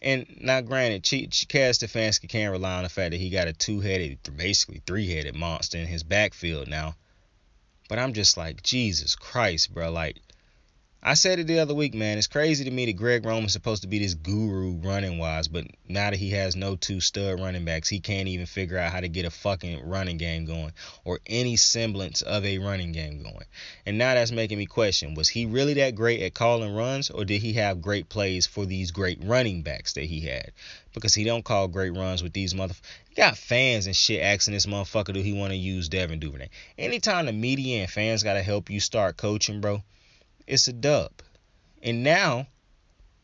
And now, granted, Kevin Stefanski can't rely on the fact that he got a 2-headed, basically 3-headed monster in his backfield now. But I'm just like, Jesus Christ, bro. Like, I said it the other week, man. It's crazy to me that Greg Roman's supposed to be this guru running-wise, but now that he has no 2 stud running backs, he can't even figure out how to get a fucking running game going or any semblance of a running game going. And now that's making me question, was he really that great at calling runs, or did he have great plays for these great running backs that he had? Because he don't call great runs with these motherfuckers. He got fans and shit asking this motherfucker, do he want to use Devin Duvernay? Anytime the media and fans got to help you start coaching, bro, it's a dub. And now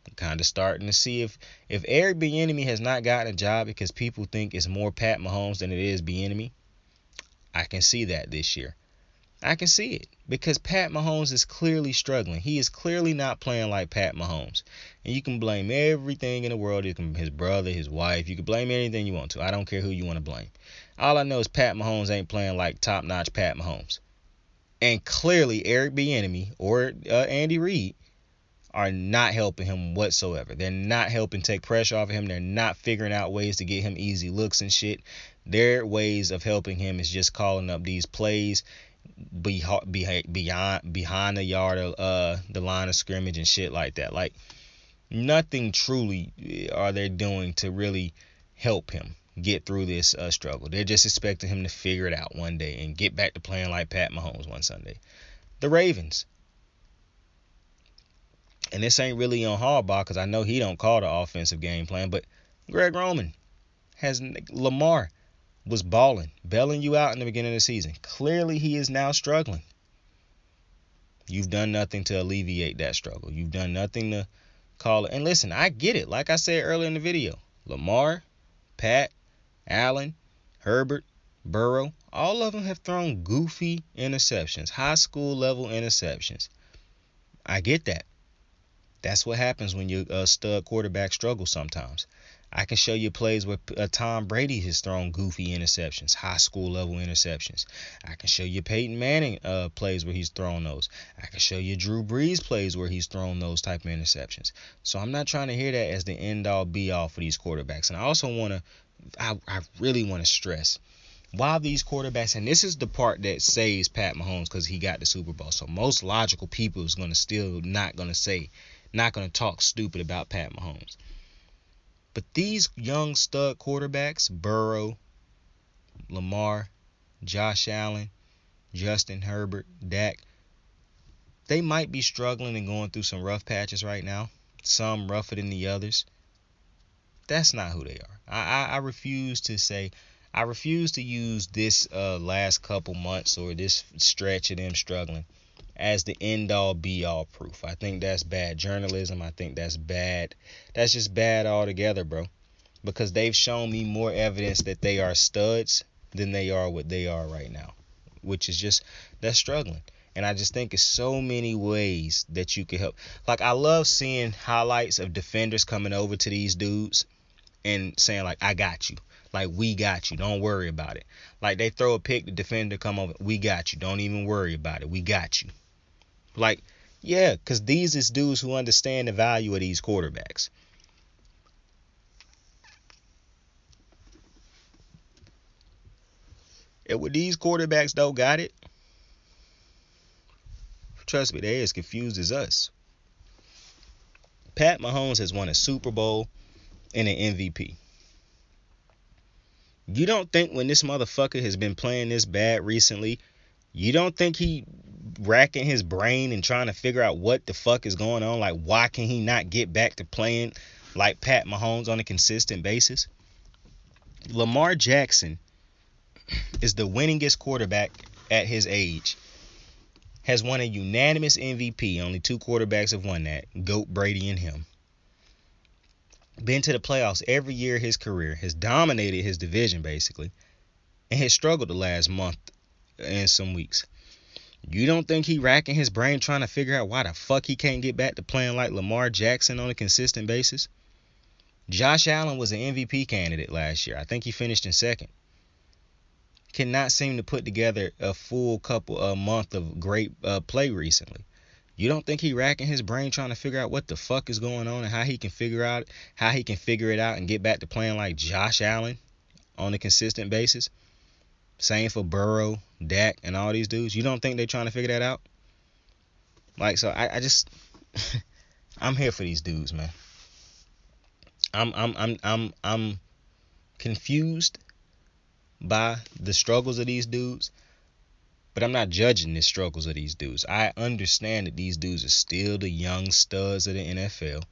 I'm kind of starting to see if Eric Bieniemy has not gotten a job because people think it's more Pat Mahomes than it is Bieniemy. I can see that this year. I can see it because Pat Mahomes is clearly struggling. He is clearly not playing like Pat Mahomes. And you can blame everything in the world. His brother, his wife. You can blame anything you want to. I don't care who you want to blame. All I know is Pat Mahomes ain't playing like top-notch Pat Mahomes. And clearly Eric Bieniemy or Andy Reid are not helping him whatsoever. They're not helping take pressure off of him. They're not figuring out ways to get him easy looks and shit. Their ways of helping him is just calling up these plays behind the yard of the line of scrimmage and shit like that. Like, nothing truly are they doing to really help him get through this struggle. They're just expecting him to figure it out one day and get back to playing like Pat Mahomes one Sunday. The Ravens. And this ain't really on Harbaugh because I know he don't call the offensive game plan, but Greg Roman has Lamar was bailing you out in the beginning of the season. Clearly he is now struggling. You've done nothing to alleviate that struggle. You've done nothing to call it. And listen, I get it. Like I said earlier in the video, Lamar, Pat, Allen, Herbert, Burrow, all of them have thrown goofy interceptions, high school level interceptions. I get that. That's what happens when your stud quarterback struggles sometimes. I can show you plays where Tom Brady has thrown goofy interceptions, high school level interceptions. I can show you Peyton Manning plays where he's thrown those. I can show you Drew Brees plays where he's thrown those type of interceptions. So I'm not trying to hear that as the end all be all for these quarterbacks. And I also I really want to stress, while these quarterbacks, and this is the part that saves Pat Mahomes because he got the Super Bowl. So most logical people is going to still not going to talk stupid about Pat Mahomes. But these young stud quarterbacks, Burrow, Lamar, Josh Allen, Justin Herbert, Dak, they might be struggling and going through some rough patches right now. Some rougher than the others. That's not who they are. I refuse to use this last couple months or this stretch of them struggling as the end-all, be-all proof. I think that's bad journalism. I think that's bad. That's just bad altogether, bro. Because they've shown me more evidence that they are studs than they are what they are right now. Which is just, that's struggling. And I just think it's so many ways that you can help. Like, I love seeing highlights of defenders coming over to these dudes and saying, like, I got you. Like, we got you. Don't worry about it. Like, they throw a pick, the defender come over. We got you. Don't even worry about it. We got you. Like, yeah, because these is dudes who understand the value of these quarterbacks. And when these quarterbacks don't got it, trust me, they as confused as us. Pat Mahomes has won a Super Bowl and an MVP. You don't think when this motherfucker has been playing this bad recently, you don't think he racking his brain and trying to figure out what the fuck is going on? Like, why can he not get back to playing like Pat Mahomes on a consistent basis? Lamar Jackson is the winningest quarterback at his age. Has won a unanimous MVP. Only 2 quarterbacks have won that. GOAT, Brady, and him. Been to the playoffs every year of his career. Has dominated his division, basically. And has struggled the last month and some weeks. You don't think he racking his brain trying to figure out why the fuck he can't get back to playing like Lamar Jackson on a consistent basis? Josh Allen was an MVP candidate last year. I think he finished in second. Cannot seem to put together a full month of great play recently. You don't think he racking his brain trying to figure out what the fuck is going on and how he can figure it out and get back to playing like Josh Allen on a consistent basis? Same for Burrow, Dak, and all these dudes. You don't think they're trying to figure that out? Like, so I just I'm here for these dudes, man. I'm confused by the struggles of these dudes, but I'm not judging the struggles of these dudes. I understand that these dudes are still the young studs of the NFL.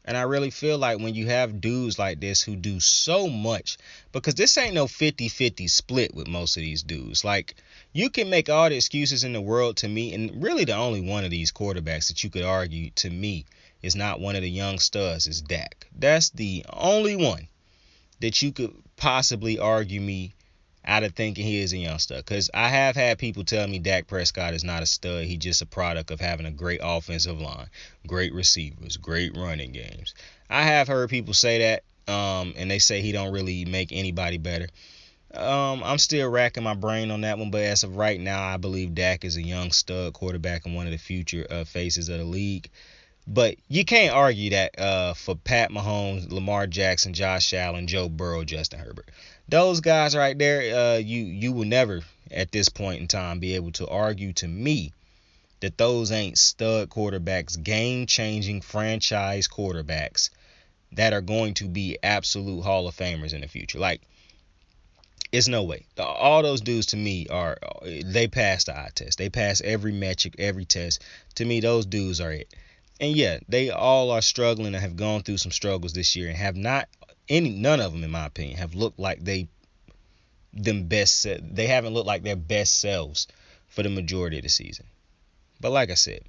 And I really feel like when you have dudes like this who do so much, because this ain't no 50-50 split with most of these dudes. Like, you can make all the excuses in the world to me, and really the only one of these quarterbacks that you could argue to me is not one of the young studs is Dak. That's the only one that you could possibly argue me out of thinking he is a young stud. Because I have had people tell me Dak Prescott is not a stud. He's just a product of having a great offensive line, great receivers, great running games. I have heard people say that, and they say he don't really make anybody better. I'm still racking my brain on that one, but as of right now, I believe Dak is a young stud quarterback and one of the future faces of the league. But you can't argue that for Pat Mahomes, Lamar Jackson, Josh Allen, Joe Burrow, Justin Herbert. Those guys right there, you will never at this point in time be able to argue to me that those ain't stud quarterbacks, game-changing franchise quarterbacks that are going to be absolute Hall of Famers in the future. Like, it's no way. All those dudes to me they pass the eye test. They pass every metric, every test. To me, those dudes are it. And yeah, they all are struggling and have gone through some struggles this year and have none of them, in my opinion, have looked like they haven't looked like their best selves for the majority of the season. But like I said,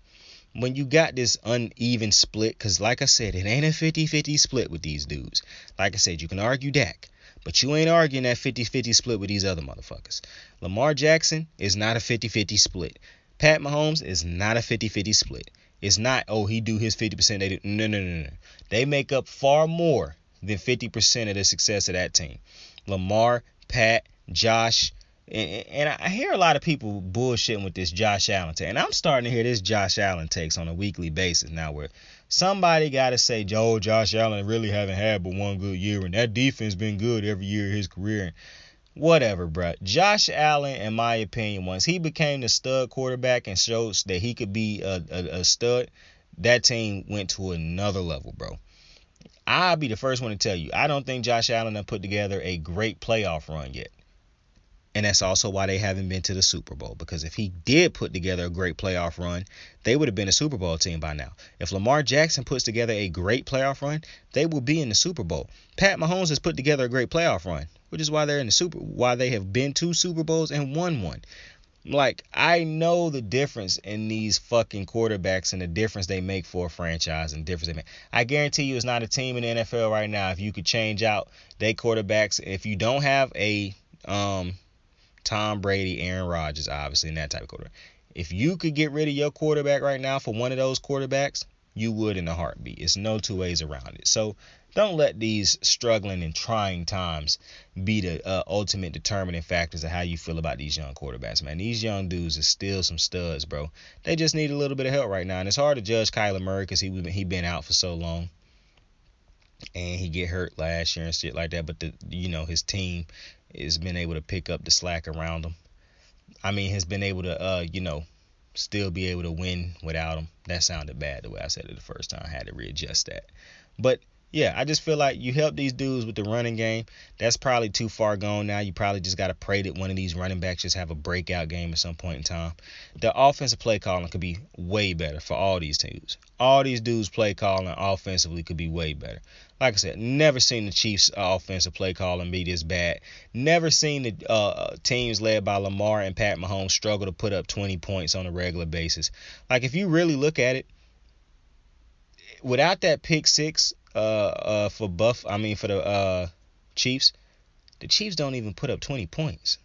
when you got this uneven split, because like I said, it ain't a 50-50 split with these dudes. Like I said, you can argue Dak, but you ain't arguing that 50-50 split with these other motherfuckers. Lamar Jackson is not a 50-50 split. Pat Mahomes is not a 50-50 split. It's not, he do his 50%. They do. No. They make up far more than 50% of the success of that team. Lamar, Pat, Josh, and I hear a lot of people bullshitting with this Josh Allen take. And I'm starting to hear this Josh Allen takes on a weekly basis now where somebody got to say, Josh Allen really haven't had but one good year, and that defense been good every year of his career. Whatever, bro. Josh Allen, in my opinion, once he became the stud quarterback and showed that he could be a stud, that team went to another level, bro. I'll be the first one to tell you, I don't think Josh Allen has put together a great playoff run yet. And that's also why they haven't been to the Super Bowl. Because if he did put together a great playoff run, they would have been a Super Bowl team by now. If Lamar Jackson puts together a great playoff run, they will be in the Super Bowl. Pat Mahomes has put together a great playoff run, which is why they're in the why they have been to Super Bowls and won one. Like, I know the difference in these fucking quarterbacks and the difference they make for a franchise and the difference they make. I guarantee you it's not a team in the NFL right now, if you could change out their quarterbacks, if you don't have a Tom Brady, Aaron Rodgers, obviously, and that type of quarterback. If you could get rid of your quarterback right now for one of those quarterbacks, you would in a heartbeat. It's no two ways around it. So don't let these struggling and trying times be the ultimate determining factors of how you feel about these young quarterbacks, man. These young dudes are still some studs, bro. They just need a little bit of help right now, and it's hard to judge Kyler Murray because he been out for so long, and he get hurt last year and shit like that. But his team has been able to pick up the slack around him. Has been able to still be able to win without him. That sounded bad the way I said it the first time. I had to readjust that. But yeah, I just feel like you help these dudes with the running game. That's probably too far gone now. You probably just got to pray that one of these running backs just have a breakout game at some point in time. The offensive play calling could be way better for all these teams. All these dudes play calling offensively could be way better. Like I said, never seen the Chiefs offensive play calling be this bad. Never seen the teams led by Lamar and Pat Mahomes struggle to put up 20 points on a regular basis. Like, if you really look at it, without that pick six for the Chiefs, the Chiefs don't even put up 20 points.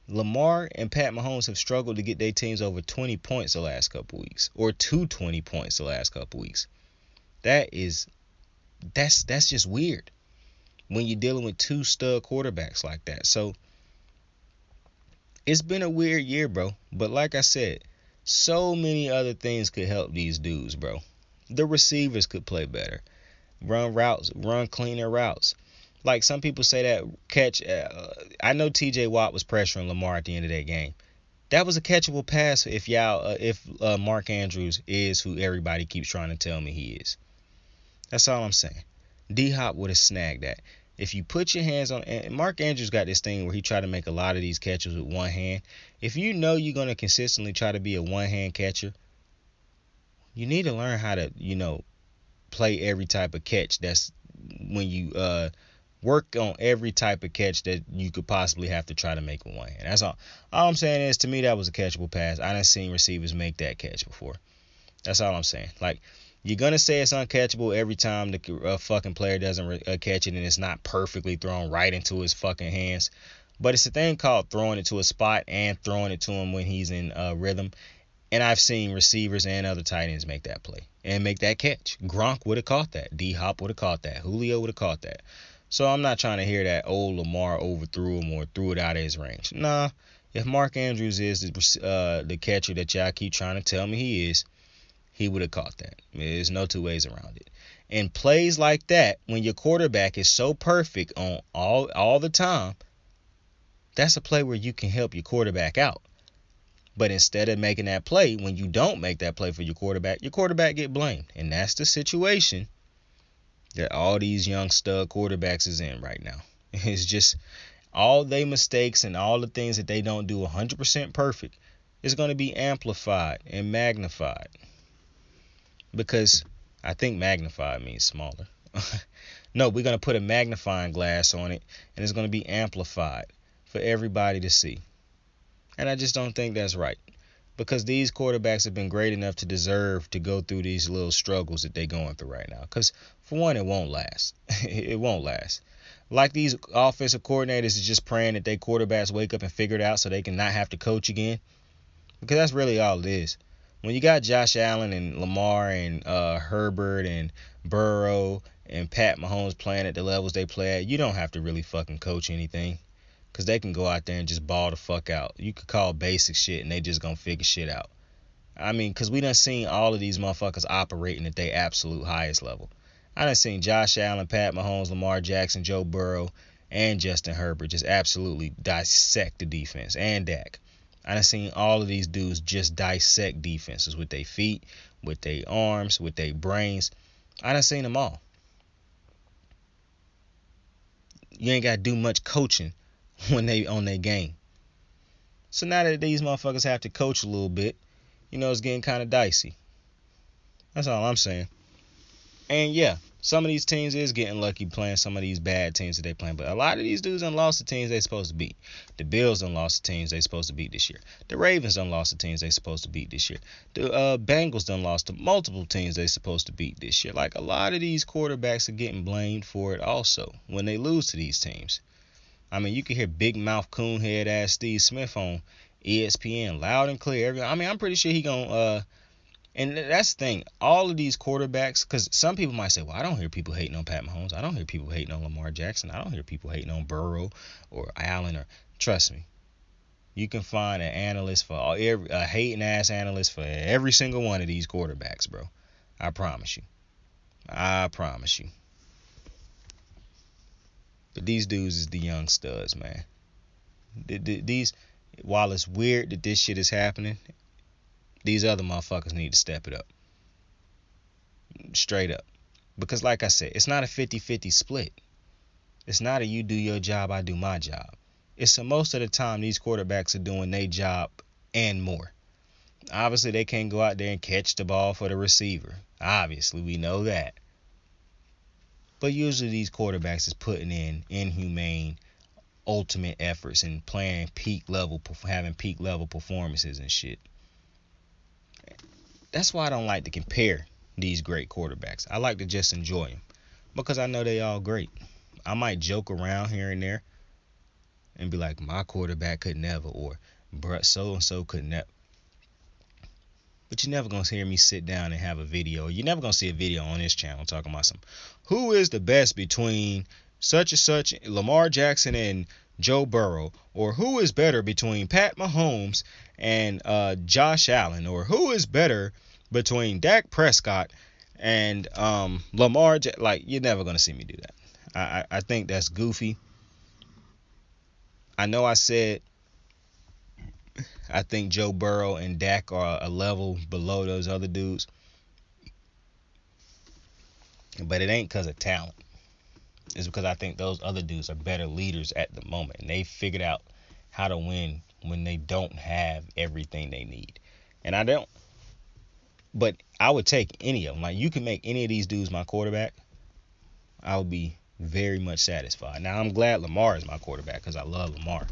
Lamar and Pat Mahomes have struggled to get their teams over 20 points the last couple weeks, or to 20 points the last couple weeks. That's just weird when you're dealing with two stud quarterbacks like that. So it's been a weird year, bro. But like I said, so many other things could help these dudes, bro. The receivers could play better, run cleaner routes. Like some people say that catch. I know T.J. Watt was pressuring Lamar at the end of that game. That was a catchable pass if Mark Andrews is who everybody keeps trying to tell me he is. That's all I'm saying. D-Hop would have snagged that. If you put your hands on, and Mark Andrews got this thing where he try to make a lot of these catches with one hand. If you know you're going to consistently try to be a one-hand catcher, you need to learn how to, play every type of catch. That's when you work on every type of catch that you could possibly have to try to make with one hand. That's all. All I'm saying is, to me, that was a catchable pass. I done seen receivers make that catch before. That's all I'm saying. Like, you're going to say it's uncatchable every time the fucking player doesn't catch it and it's not perfectly thrown right into his fucking hands. But it's a thing called throwing it to a spot and throwing it to him when he's in rhythm. And I've seen receivers and other tight ends make that play and make that catch. Gronk would have caught that. D-Hop would have caught that. Julio would have caught that. So I'm not trying to hear that old Lamar overthrew him or threw it out of his range. Nah, if Mark Andrews is the catcher that y'all keep trying to tell me he is, he would have caught that. There's no two ways around it. And plays like that, when your quarterback is so perfect on all the time, that's a play where you can help your quarterback out. But instead of making that play, when you don't make that play for your quarterback get blamed. And that's the situation that all these young stud quarterbacks is in right now. It's just all their mistakes and all the things that they don't do 100% perfect is going to be amplified and magnified. Because I think magnified means smaller. No, we're going to put a magnifying glass on it, and it's going to be amplified for everybody to see. And I just don't think that's right. Because these quarterbacks have been great enough to deserve to go through these little struggles that they're going through right now. Because, for one, it won't last. It won't last. Like these offensive coordinators is just praying that their quarterbacks wake up and figure it out so they can not have to coach again. Because that's really all it is. When you got Josh Allen and Lamar and Herbert and Burrow and Pat Mahomes playing at the levels they play at, you don't have to really fucking coach anything. Because they can go out there and just ball the fuck out. You could call basic shit and they just gonna figure shit out. Because we done seen all of these motherfuckers operating at their absolute highest level. I done seen Josh Allen, Pat Mahomes, Lamar Jackson, Joe Burrow, and Justin Herbert just absolutely dissect the defense. And Dak. I done seen all of these dudes just dissect defenses with their feet, with their arms, with their brains. I done seen them all. You ain't got to do much coaching when they on their game. So now that these motherfuckers have to coach a little bit, it's getting kind of dicey. That's all I'm saying. And yeah, some of these teams is getting lucky playing some of these bad teams that they playing. But a lot of these dudes done lost the teams they supposed to beat. The Bills done lost the teams they supposed to beat this year. The Ravens done lost the teams they supposed to beat this year. The Bengals done lost to multiple teams they supposed to beat this year. Like, a lot of these quarterbacks are getting blamed for it also when they lose to these teams. You can hear big mouth coonhead ass Steve Smith on ESPN loud and clear. I'm pretty sure he gonna And that's the thing. All of these quarterbacks, because some people might say, well, I don't hear people hating on Pat Mahomes. I don't hear people hating on Lamar Jackson. I don't hear people hating on Burrow or Allen. Or trust me, you can find an analyst for a hating ass analyst for every single one of these quarterbacks, bro. I promise you. I promise you. But these dudes is the young studs, man. These, while it's weird that this shit is happening, these other motherfuckers need to step it up. Straight up. Because like I said, it's not a 50-50 split. It's not a you do your job, I do my job. It's a most of the time these quarterbacks are doing their job and more. Obviously, they can't go out there and catch the ball for the receiver. Obviously, we know that. But usually these quarterbacks is putting in inhumane, ultimate efforts and playing having peak level performances and shit. That's why I don't like to compare these great quarterbacks. I like to just enjoy them because I know they all great. I might joke around here and there and be like, my quarterback could never, or bruh, so and so could never. But you're never gonna hear me sit down and have a video. You're never gonna see a video on this channel talking about who is the best between such and such Lamar Jackson and Joe Burrow, or who is better between Pat Mahomes and Josh Allen, or who is better between Dak Prescott and Lamar. Like, you're never gonna see me do that. I think that's goofy. I know I said I think Joe Burrow and Dak are a level below those other dudes, but it ain't because of talent. It's because I think those other dudes are better leaders at the moment, and they figured out how to win when they don't have everything they need. And I don't. But I would take any of them. Like, you can make any of these dudes my quarterback, I would be very much satisfied. Now, I'm glad Lamar is my quarterback because I love Lamar.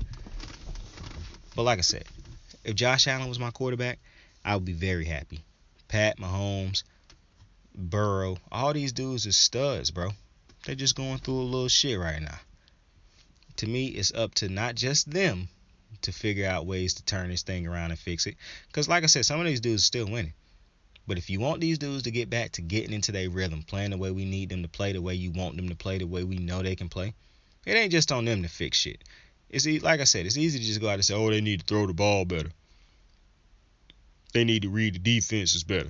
But like I said, if Josh Allen was my quarterback, I would be very happy. Pat Mahomes, Burrow, all these dudes are studs, bro. They're just going through a little shit right now. To me, it's up to not just them to figure out ways to turn this thing around and fix it. Because like I said, some of these dudes are still winning. But if you want these dudes to get back to getting into their rhythm, playing the way we need them to play, the way you want them to play, the way we know they can play, it ain't just on them to fix shit. It's like I said, it's easy to just go out and say, oh, they need to throw the ball better. They need to read the defenses better.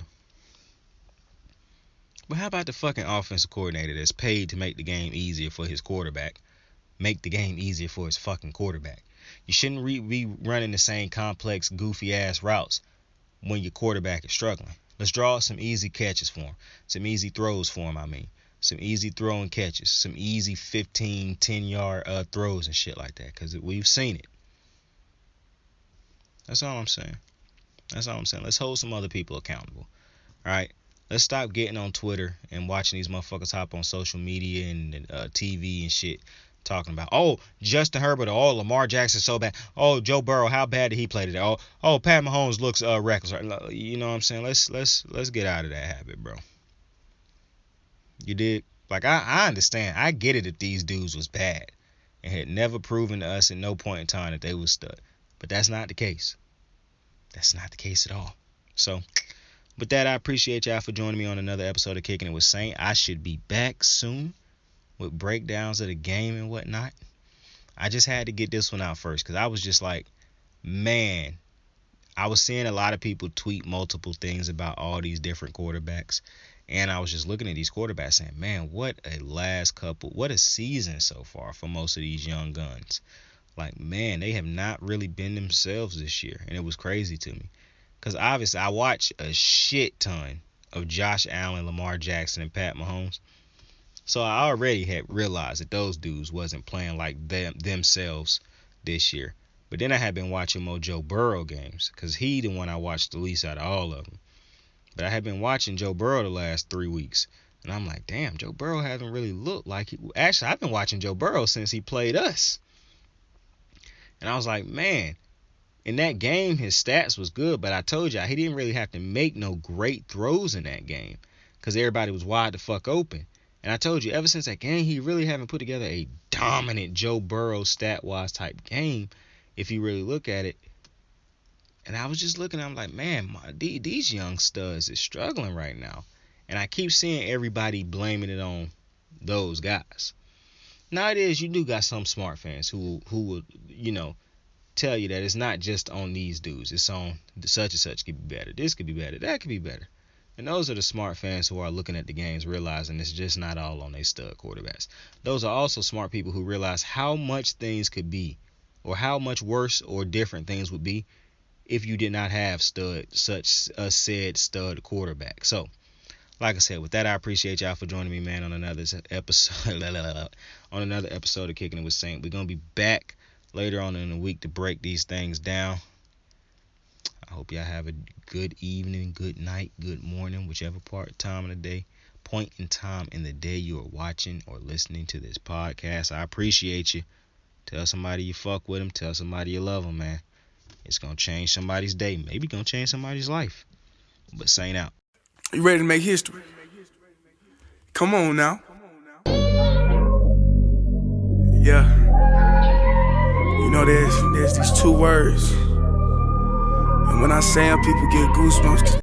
But how about the fucking offensive coordinator that's paid to make the game easier for his quarterback, make the game easier for his fucking quarterback? You shouldn't be running the same complex, goofy-ass routes when your quarterback is struggling. Let's draw some easy catches for him. Some easy throws for him, I mean. Some easy throwing catches. Some easy 15, 10-yard throws and shit like that. Because we've seen it. That's all I'm saying. Let's hold some other people accountable. Alright? Let's stop getting on Twitter and watching these motherfuckers hop on social media and TV and shit talking about, oh, Justin Herbert, oh, Lamar Jackson so bad. Oh, Joe Burrow, how bad did he play today? Oh, Pat Mahomes looks reckless. You know what I'm saying? Let's get out of that habit, bro. You dig? Like, I understand. I get it if these dudes was bad and had never proven to us at no point in time that they was stud. But that's not the case. That's not the case at all. So, with that, I appreciate y'all for joining me on another episode of Kickin' It with Saint. I should be back soon with breakdowns of the game and whatnot. I just had to get this one out first because I was just like, man, I was seeing a lot of people tweet multiple things about all these different quarterbacks. And I was just looking at these quarterbacks saying, man, what a season so far for most of these young guns. Like, man, they have not really been themselves this year. And it was crazy to me. Because obviously I watched a shit ton of Josh Allen, Lamar Jackson, and Pat Mahomes. So I already had realized that those dudes wasn't playing like themselves this year. But then I had been watching more Joe Burrow games. Because he the one I watched the least out of all of them. But I had been watching Joe Burrow the last 3 weeks. And I'm like, damn, Joe Burrow hasn't really looked like he... Actually, I've been watching Joe Burrow since he played us. And I was like, man, in that game, his stats was good. But I told y'all, he didn't really have to make no great throws in that game. Because everybody was wide the fuck open. And I told you, ever since that game, he really haven't put together a dominant Joe Burrow stat-wise type game. If you really look at it, And I was just looking, I'm like, man, these young studs is struggling right now. And I keep seeing everybody blaming it on those guys. Now it is, you do got some smart fans who will, tell you that it's not just on these dudes. It's on such and such could be better. This could be better. That could be better. And those are the smart fans who are looking at the games, realizing it's just not all on their stud quarterbacks. Those are also smart people who realize how much things could be, or how much worse or different things would be if you did not have such a said stud quarterback. So, like I said, with that, I appreciate y'all for joining me, man, on another episode of Kicking It with Saint. We're gonna be back later on in the week to break these things down. I hope y'all have a good evening, good night, good morning, whichever point in time in the day you are watching or listening to this podcast. I appreciate you. Tell somebody you fuck with them. Tell somebody you love them, man. It's going to change somebody's day. Maybe going to change somebody's life. But Saint out. You ready to make history? Come on now. Yeah. You know, there's these two words. And when I say them, people get goosebumps.